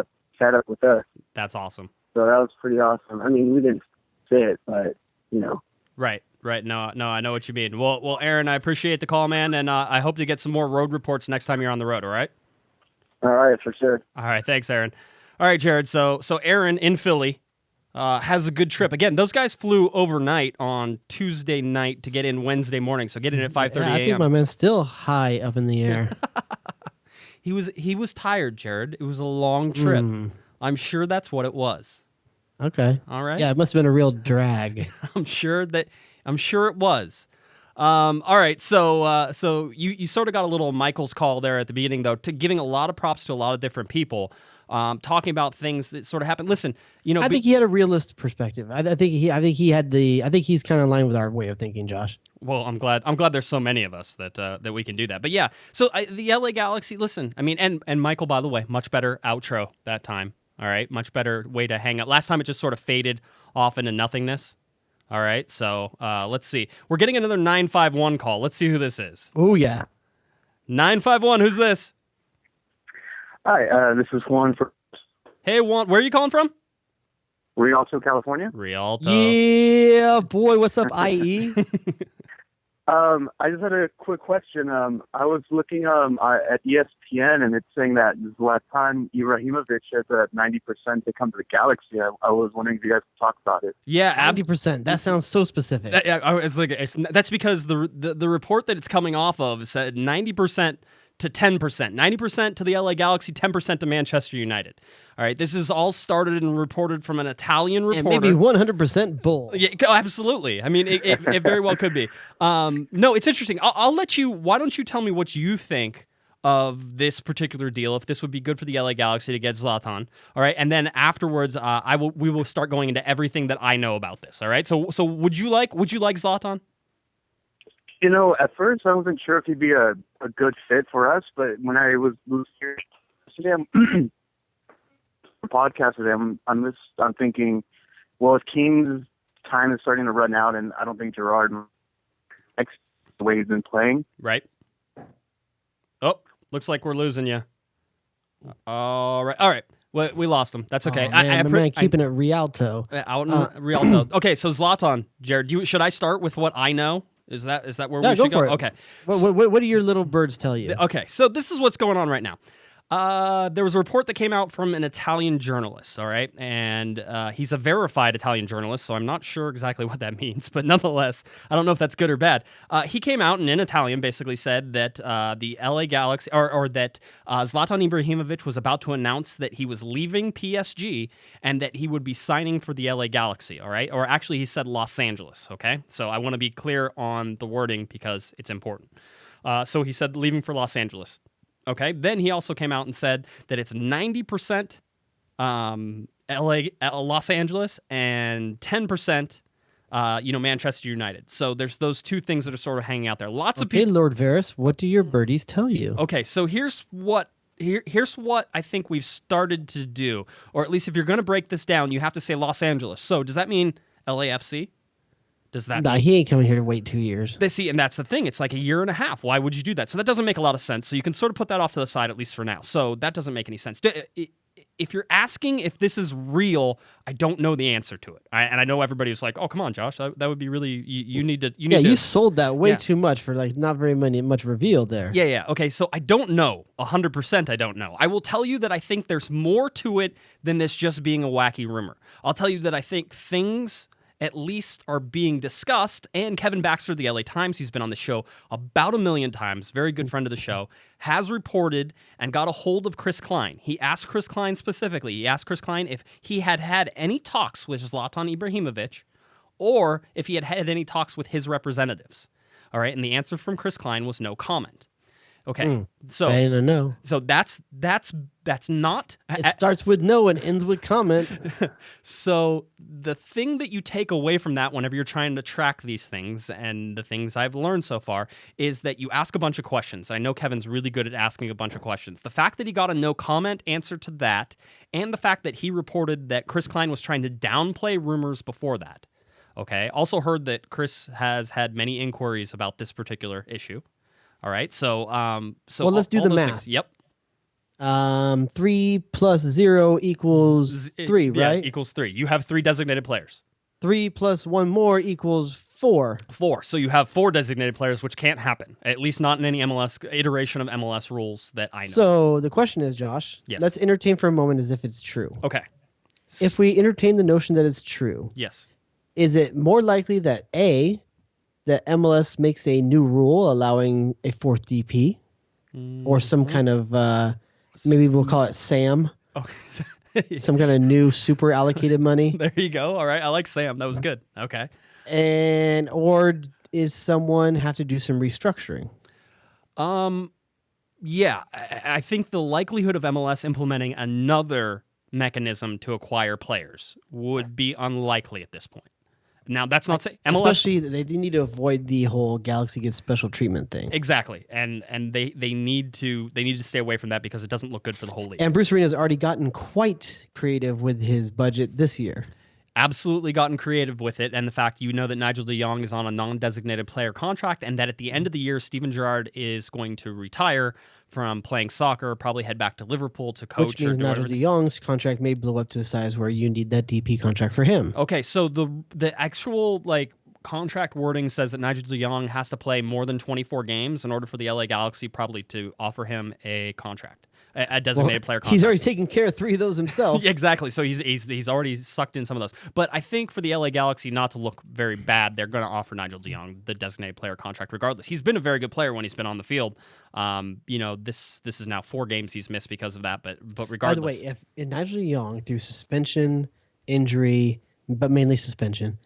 up with us. That's awesome. So that was pretty awesome. I mean, we didn't say it, but you know. Right. No, I know what you mean. Well, Aaron, I appreciate the call, man, and I hope to get some more road reports next time you're on the road. All right. All right, for sure. All right, thanks, Aaron. All right, Jared. So Aaron in Philly has a good trip. Again, those guys flew overnight on Tuesday night to get in Wednesday morning. So get in at 5:30 a.m. I think my man's still high up in the air. He was tired, Jared. It was a long trip. I'm sure that's what it was. Okay. All right. Yeah, it must have been a real drag. I'm sure it was. All right. So you sort of got a little Michael's call there at the beginning, though, to giving a lot of props to a lot of different people, talking about things that sort of happened. Listen, I think he had a realistic perspective. I think he's kind of in line with our way of thinking, Josh. Well, I'm glad there's so many of us that we can do that. But yeah, so the LA Galaxy, listen, I mean, and Michael, by the way, much better outro that time. All right, much better way to hang out. Last time it just sort of faded off into nothingness. All right, so let's see. We're getting another 951 call. Let's see who this is. Oh, yeah. 951, who's this? Hi, this is Juan. Hey, Juan, where are you calling from? Rialto, California. Rialto. Yeah, boy, what's up, IE? I just had a quick question. I was looking at ESPN, and it's saying that Zlatan Ibrahimovic has a 90% to come to the Galaxy. I was wondering if you guys could talk about it. Yeah, 90%. That sounds so specific. That's because the report that it's coming off of said 90% to 10%. 90% to the LA Galaxy, 10% to Manchester United. All right, this is all started and reported from an Italian reporter. And maybe 100% bull. Yeah, absolutely. I mean, it very well could be. No, it's interesting. I'll let you. Why don't you tell me what you think of this particular deal? If this would be good for the LA Galaxy to get Zlatan, all right, and then afterwards, we will start going into everything that I know about this. All right. So would you like Zlatan? At first I wasn't sure if he'd be a good fit for us, but when I was listening to podcast with him, I'm thinking, well, if Keane's time is starting to run out, and I don't think Gerrard likes the way he's been playing. Right. Oh, looks like we're losing you. All right. Well, we lost him. That's okay. Oh, man, keeping it Rialto. Out in Rialto. Okay, so Zlatan, Jared, should I start with what I know? Is that where we should go? Okay. What do your little birds tell you? Okay, so this is what's going on right now. There was a report that came out from an Italian journalist, all right? And he's a verified Italian journalist, so I'm not sure exactly what that means. But nonetheless, I don't know if that's good or bad. He came out and in Italian basically said that the LA Galaxy, or that Zlatan Ibrahimovic was about to announce that he was leaving PSG and that he would be signing for the LA Galaxy, all right? Or actually, he said Los Angeles, okay? So I want to be clear on the wording because it's important. So he said leaving for Los Angeles. Okay. Then he also came out and said that it's 90% Los Angeles and 10% Manchester United. So there's those two things that are sort of hanging out there. Lots of people. Lord Varys, what do your birdies tell you? Okay, so here's what I think we've started to do, or at least if you're going to break this down, you have to say Los Angeles. So does that mean LAFC? Does that? Nah, he ain't coming here to wait 2 years. And that's the thing. It's like a year and a half. Why would you do that? So that doesn't make a lot of sense. So you can sort of put that off to the side, at least for now. So that doesn't make any sense. If you're asking if this is real, I don't know the answer to it. And I know everybody was like, "Oh, come on, Josh, that would be really you need to." You sold that way too much for like not very much reveal there. Yeah. Okay, so I don't know 100%. I don't know. I will tell you that I think there's more to it than this just being a wacky rumor. I'll tell you that I think things at least are being discussed. And Kevin Baxter of the LA Times, he's been on the show about 1 million times, very good friend of the show, has reported and got a hold of Chris Klein. He asked Chris Klein specifically, if he had had any talks with Zlatan Ibrahimovic or if he had had any talks with his representatives. All right, and the answer from Chris Klein was no comment. Okay, so I didn't know. So that's not. It starts with no and ends with comment. So the thing that you take away from that whenever you're trying to track these things, and the things I've learned so far, is that you ask a bunch of questions. I know Kevin's really good at asking a bunch of questions. The fact that he got a no comment answer to that, and the fact that he reported that Chris Klein was trying to downplay rumors before that. Okay, also heard that Chris has had many inquiries about this particular issue. All right, so well, let's do the math. Yep. 3 plus 0 equals 3, right? Yeah, equals 3. You have 3 designated players. 3 plus 1 more equals 4. 4. So you have 4 designated players, which can't happen. At least not in any MLS iteration of MLS rules that I know. So the question is, Josh, yes. Let's entertain for a moment as if it's true. Okay. If we entertain the notion that it's true, yes, is it more likely that A, that MLS makes a new rule allowing a 4th DP, or some kind of maybe we'll call it SAM, some kind of new super allocated money? There you go. All right, I like SAM. That was good. Okay. Or is someone have to do some restructuring? Yeah, I think the likelihood of MLS implementing another mechanism to acquire players would be unlikely at this point. Now, that's not saying MLS... Especially, they need to avoid the whole Galaxy gets special treatment thing. Exactly, and they need to stay away from that because it doesn't look good for the whole league. And Bruce Arena's already gotten quite creative with his budget this year. Absolutely gotten creative with it, and the fact that Nigel de Jong is on a non-designated player contract, and that at the end of the year, Steven Gerrard is going to retire from playing soccer, probably head back to Liverpool to coach. Which means Nigel de Jong's contract may blow up to the size where you need that DP contract for him. Okay, so the actual contract wording says that Nigel de Jong has to play more than 24 games in order for the LA Galaxy probably to offer him a contract. A designated player contract. He's already taken care of 3 of those himself. Exactly. So he's already sucked in some of those. But I think for the LA Galaxy not to look very bad, they're going to offer Nigel de Jong the designated player contract regardless. He's been a very good player when he's been on the field. This is now 4 games he's missed because of that. But regardless. By the way, if Nigel de Jong through suspension, injury, but mainly suspension,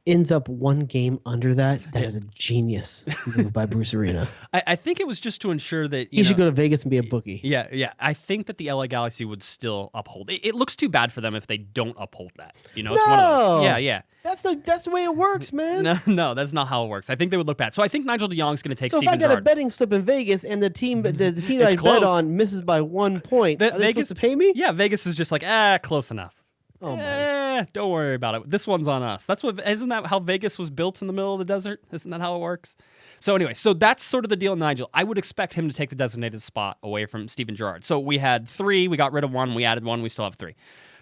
ends up 1 game under that is a genius move by Bruce Arena. I think it was just to ensure that he should go to Vegas and be a bookie. Yeah. I think that the LA Galaxy would still uphold. It looks too bad for them if they don't uphold that. It's one of those. Yeah. That's the way it works, man. No, that's not how it works. I think they would look bad. So I think Nigel de Jong's going to take. So Steven if I got Gerrard. a betting slip in Vegas and the team I bet on misses by 1 point, are they supposed to pay me? Yeah, Vegas is just like close enough. Oh my! Don't worry about it. This one's on us. Isn't that how Vegas was built in the middle of the desert? Isn't that how it works? So anyway, that's sort of the deal, Nigel. I would expect him to take the designated spot away from Steven Gerrard. So we had 3, we got rid of 1, we added 1, we still have 3.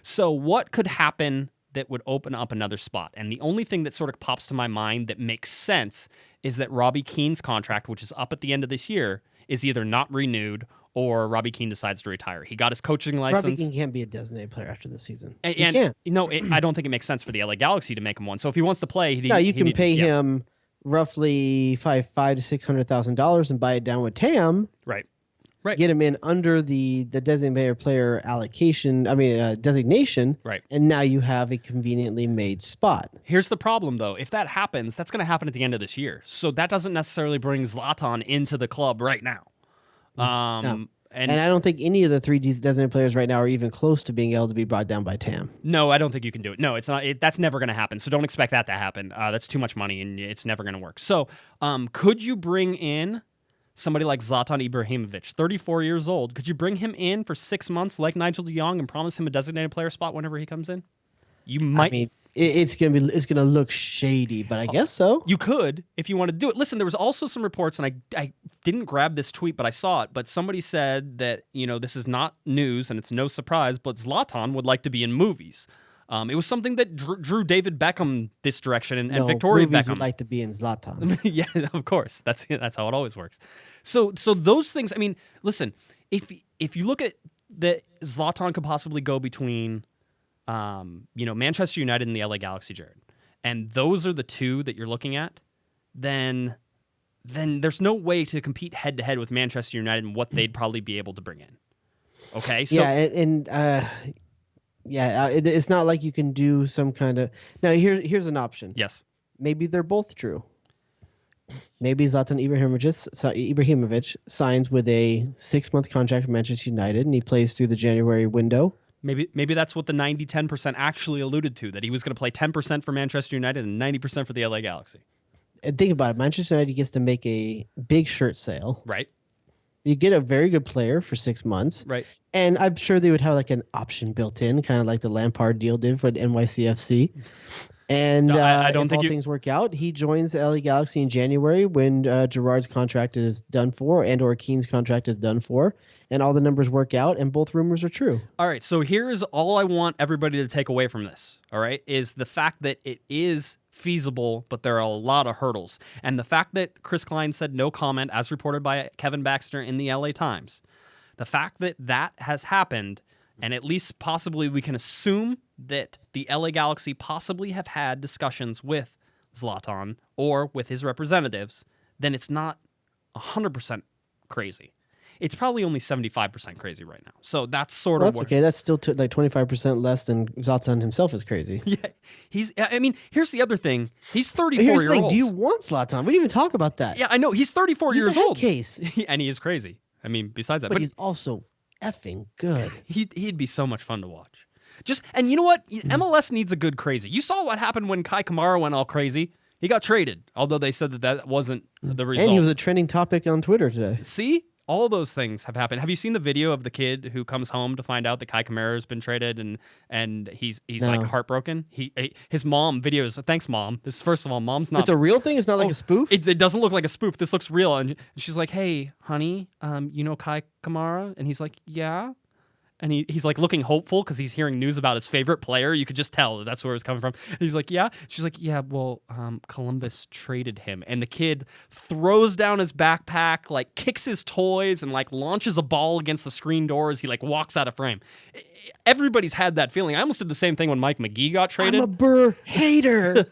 So what could happen that would open up another spot? And the only thing that sort of pops to my mind that makes sense is that Robbie Keane's contract, which is up at the end of this year, is either not renewed or Robbie Keane decides to retire. He got his coaching license. Robbie Keane can't be a designated player after this season. He can't. No, I don't think it makes sense for the LA Galaxy to make him one. So if he wants to play, you can pay him roughly $500,000 to $600,000 and buy it down with TAM. Right. Get him in under the designated player allocation. Designation. Right. And now you have a conveniently made spot. Here's the problem, though. If that happens, that's going to happen at the end of this year. So that doesn't necessarily bring Zlatan into the club right now. No. And I don't think any of the 3 designated players right now are even close to being able to be brought down by TAM. No, I don't think you can do it. No, it's not. That's never going to happen. So don't expect that to happen. That's too much money, and it's never going to work. So could you bring in somebody like Zlatan Ibrahimovic, 34 years old? Could you bring him in for 6 months like Nigel de Jong and promise him a designated player spot whenever he comes in? You might. It's gonna look shady, but I guess so. You could if you want to do it. Listen, there was also some reports, and I didn't grab this tweet, but I saw it. But somebody said that this is not news and it's no surprise, but Zlatan would like to be in movies. It was something that drew David Beckham this direction and Victoria movies Beckham would like to be in Zlatan. Yeah, of course. That's how it always works. So those things. I mean, listen, if you look at that, Zlatan could possibly go between. Manchester United and the LA Galaxy, Jared. and those are the two that you're looking at, then there's no way to compete head-to-head with Manchester United and what they'd probably be able to bring in. Okay? So, it's not like you can do some kind of... Now, here's an option. yes. Maybe they're both true. Maybe Zlatan Ibrahimovic signs with a 6-month contract with Manchester United, and he plays through the January window. Maybe that's what the 90-10% actually alluded to, that he was going to play 10% for Manchester United and 90% for the LA Galaxy. And think about it. Manchester United gets to make a big shirt sale. Right. You get a very good player for 6 months. Right. And I'm sure they would have like an option built in, kind of like the Lampard deal did for the NYCFC. And No, I don't if think all things work out, he joins the LA Galaxy in January when Gerrard's contract is done for and/or Keane's contract is done for, and all the numbers work out, and both rumors are true. All right, so here's all I want everybody to take away from this, all right, is the fact that it is feasible, but there are a lot of hurdles. And the fact that Chris Klein said no comment, as reported by Kevin Baxter in the LA Times, the fact that that has happened, and at least possibly we can assume that the LA Galaxy possibly have had discussions with Zlatan or with his representatives, then it's not 100% crazy. It's probably only 75% crazy right now. So that's sort of that's okay. That's still like 25% less than Zlatan himself is crazy. Yeah, I mean, here's the other thing. He's 34 Here's the years thing. old. Do you want Zlatan? We didn't even talk about that. Yeah, I know. He's 34 He's years a head old. case. And he is crazy. I mean, besides that. But he's also effing good. He'd be so much fun to watch. And you know what? MLS needs a good crazy. You saw what happened when Kai Kamara went all crazy. He got traded, although they said that wasn't the result. And he was a trending topic on Twitter today. See? All those things have happened. Have you seen the video of the kid who comes home to find out that Kai Kamara has been traded and he's like heartbroken? His mom videos. Thanks, Mom. This first of all, Mom's not. It's a real thing. It's not like a spoof. It doesn't look like a spoof. This looks real. And she's like, "Hey, honey, you know Kai Kamara?" And he's like, "Yeah." And he's like looking hopeful because he's hearing news about his favorite player. You could just tell that that's where it's coming from. And he's like, yeah. She's like, yeah, well, Columbus traded him. And the kid throws down his backpack, like kicks his toys and like launches a ball against the screen door as he like walks out of frame. Everybody's had that feeling. I almost did the same thing when Mike Magee got traded. I'm a Burr hater.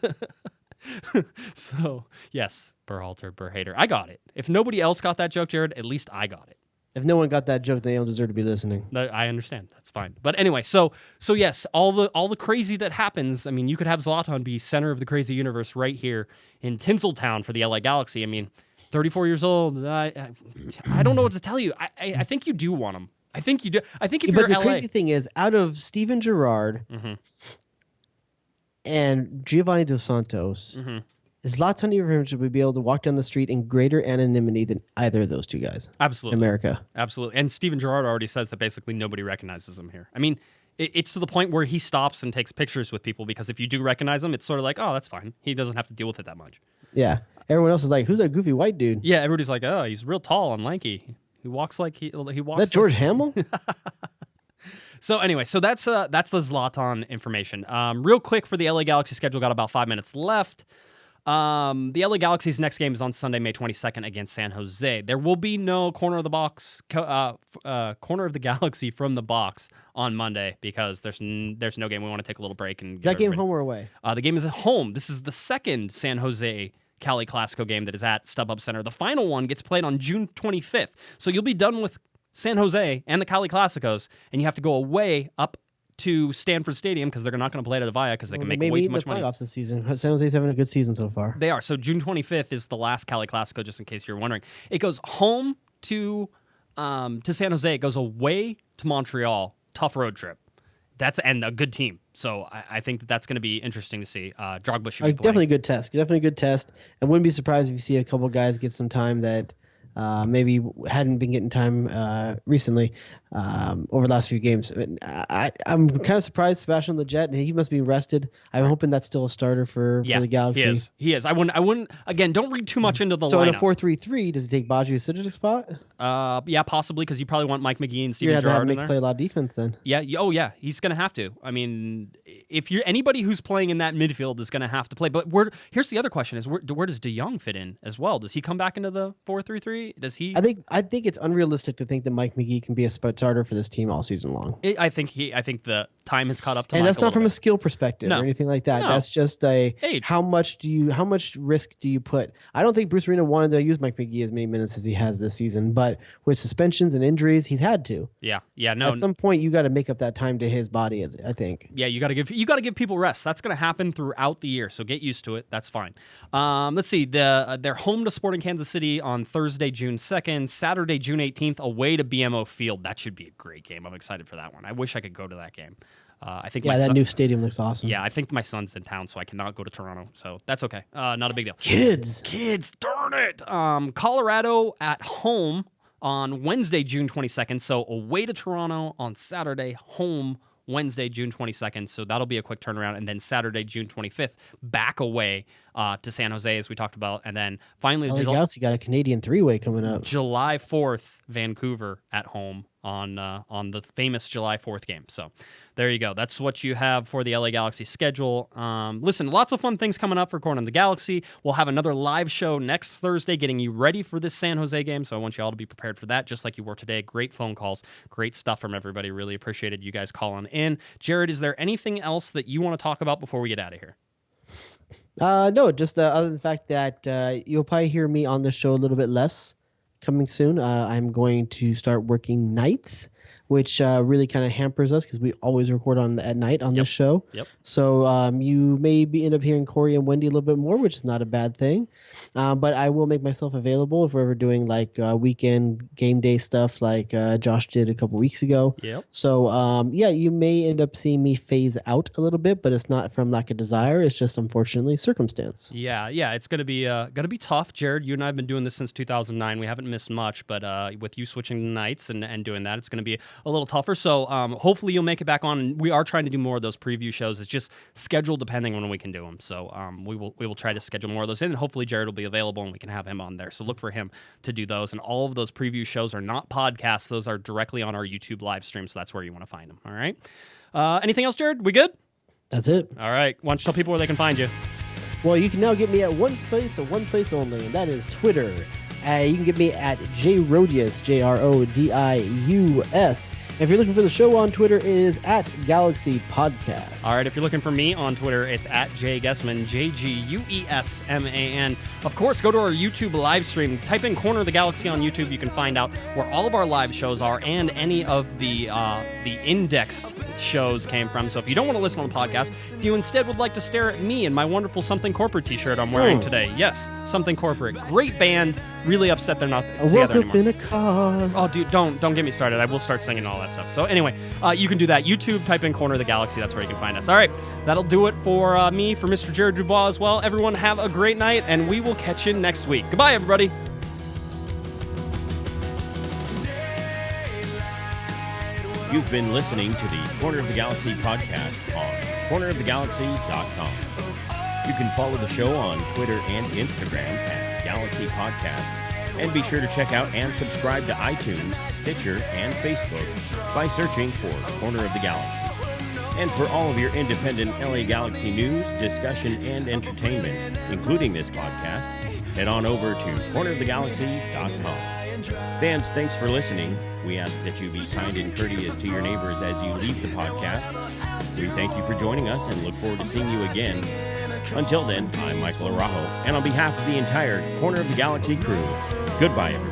So, yes, Burr hater. I got it. If nobody else got that joke, Jared, at least I got it. If no one got that joke, they don't deserve to be listening. I understand. That's fine. But anyway, so yes, all the crazy that happens. I mean, you could have Zlatan be center of the crazy universe right here in Tinseltown for the LA Galaxy. I mean, 34 years old. I don't know what to tell you. I think you do want him. I think you do. I think if you're the LA, crazy thing is, out of Steven Gerrard and Giovani dos Santos, Zlatan Ibrahimovic would be able to walk down the street in greater anonymity than either of those two guys. Absolutely. In America. Absolutely. And Steven Gerrard already says that basically nobody recognizes him here. I mean, it's to the point where he stops and takes pictures with people because if you do recognize him, it's sort of like, oh, that's fine. He doesn't have to deal with it that much. Yeah. Everyone else is like, who's that goofy white dude? Yeah, everybody's like, oh, he's real tall and lanky. He walks like he walks. Is that George Hamill? So anyway, that's the Zlatan information. Real quick for the LA Galaxy schedule, got about 5 minutes left. The LA Galaxy's next game is on Sunday, May 22nd against San Jose. There will be no corner of the Galaxy from the box on Monday because there's no game. We want to take a little break and. Is that game home or away? The game is at home. This is the second San Jose Cali Clasico game that is at StubHub Center. The final one gets played on June 25th. So you'll be done with San Jose and the Cali Clasicos, and you have to go away up to Stanford Stadium because they're not going to play it at Avaya because they can make way too much money. Playoffs this season. San Jose's having a good season so far. They are. So June 25th is the last Cali Clasico, just in case you're wondering. It goes home to San Jose. It goes away to Montreal. Tough road trip. And a good team. So I think that's going to be interesting to see. Drogba should be playing. Definitely a good test. Definitely a good test. I wouldn't be surprised if you see a couple guys get some time that maybe hadn't been getting time recently over the last few games. I'm kind of surprised Sebastian Lletget, he must be rested. I'm hoping that's still a starter for the Galaxy. He is. I wouldn't. Again, don't read too much into the lineup. So in a 4-3-3, does he take Magee Sidic's spot? Yeah, possibly because you probably want Mike Magee and Steven Gerrard Gerrard to in there. play a lot of defense then. Yeah. Oh yeah, he's going to have to. I mean, if you're anybody who's playing in that midfield is going to have to play. But here's the other question: is where does De Jong fit in as well? Does he come back into the 4-3-3? Does he? I think it's unrealistic to think that Mike Magee can be a starter for this team all season long. I think the Time has caught up to and Mike that's not from a bit. skill perspective No. or anything like that. No. That's just a Age. how much risk do you put? I don't think Bruce Arena wanted to use Mike Magee as many minutes as he has this season, but with suspensions and injuries, he's had to. Yeah, no. At some point, you got to make up that time to his body. I think. Yeah, you got to give people rest. That's going to happen throughout the year, so get used to it. That's fine. Let's see. They're home to Sporting Kansas City on Thursday, June 2nd, Saturday, June 18th, away to BMO Field. That should be a great game. I'm excited for that one. I wish I could go to that game. I think that new stadium looks awesome. Yeah, I think my son's in town, so I cannot go to Toronto. So that's okay. Not a big deal. Kids, darn it. Colorado at home on Wednesday, June 22nd. So away to Toronto on Saturday, home Wednesday, June 22nd. So that'll be a quick turnaround. And then Saturday, June 25th, back away to San Jose, as we talked about. And then finally, LA Galaxy got a Canadian three-way coming up. July 4th, Vancouver at home on the famous July 4th game. So there you go. That's what you have for the LA Galaxy schedule. Listen, lots of fun things coming up for Corner of the Galaxy. We'll have another live show next Thursday getting you ready for this San Jose game. So I want you all to be prepared for that, just like you were today. Great phone calls. Great stuff from everybody. Really appreciated you guys calling in. Jared, is there anything else that you want to talk about before we get out of here? No, just other than the fact that you'll probably hear me on the show a little bit less coming soon. I'm going to start working nights, which really kind of hampers us because we always record at night on this show. Yep. So you may end up hearing Corey and Wendy a little bit more, which is not a bad thing. But I will make myself available if we're ever doing like weekend game day stuff like Josh did a couple weeks ago. Yep. So you may end up seeing me phase out a little bit, but it's not from lack of desire. It's just unfortunately circumstance. Yeah, it's gonna be tough, Jared. You and I have been doing this since 2009. We haven't missed much, but with you switching to nights and doing that, it's gonna be a little tougher. So hopefully you'll make it back on. We are trying to do more of those preview shows. It's just scheduled depending on when we can do them. So we will try to schedule more of those in, and hopefully Jared will be available and we can have him on there. So look for him to do those. And all of those preview shows are not podcasts. Those are directly on our YouTube live stream. So that's where you want to find them. All right. Anything else, Jared? We good? That's it. All right. Why don't you tell people where they can find you? Well, you can now get me at one place and one place only, and that is Twitter. You can get me at JRodius, JRODIUS. If you're looking for the show on Twitter, it is at Galaxy Podcast. All right, if you're looking for me on Twitter, it's at JGuessman, JGUESMAN. Of course, go to our YouTube live stream. Type in Corner of the Galaxy on YouTube. You can find out where all of our live shows are and any of the indexed shows came from. So if you don't want to listen on the podcast, if you instead would like to stare at me in my wonderful Something Corporate t-shirt I'm wearing today. Yes, Something Corporate. Great band. Really upset they're not I woke together up anymore. in a car. Oh, dude, don't get me started. I will start singing all that stuff. So anyway, you can do that. YouTube, type in Corner of the Galaxy. That's where you can find us. All right, that'll do it for me, for Mr. Jared Dubois as well. Everyone have a great night, and we will catch you next week. Goodbye, everybody. You've been listening to the Corner of the Galaxy podcast on cornerofthegalaxy.com. You can follow the show on Twitter and Instagram at Galaxy Podcast, and be sure to check out and subscribe to iTunes, Stitcher, and Facebook by searching for Corner of the Galaxy. And for all of your independent LA Galaxy news, discussion, and entertainment, including this podcast, head on over to cornerofthegalaxy.com. Fans, thanks for listening. We ask that you be kind and courteous to your neighbors as you leave the podcast. We thank you for joining us and look forward to seeing you again. Until then, I'm Michael Araujo, and on behalf of the entire Corner of the Galaxy crew, goodbye, everyone.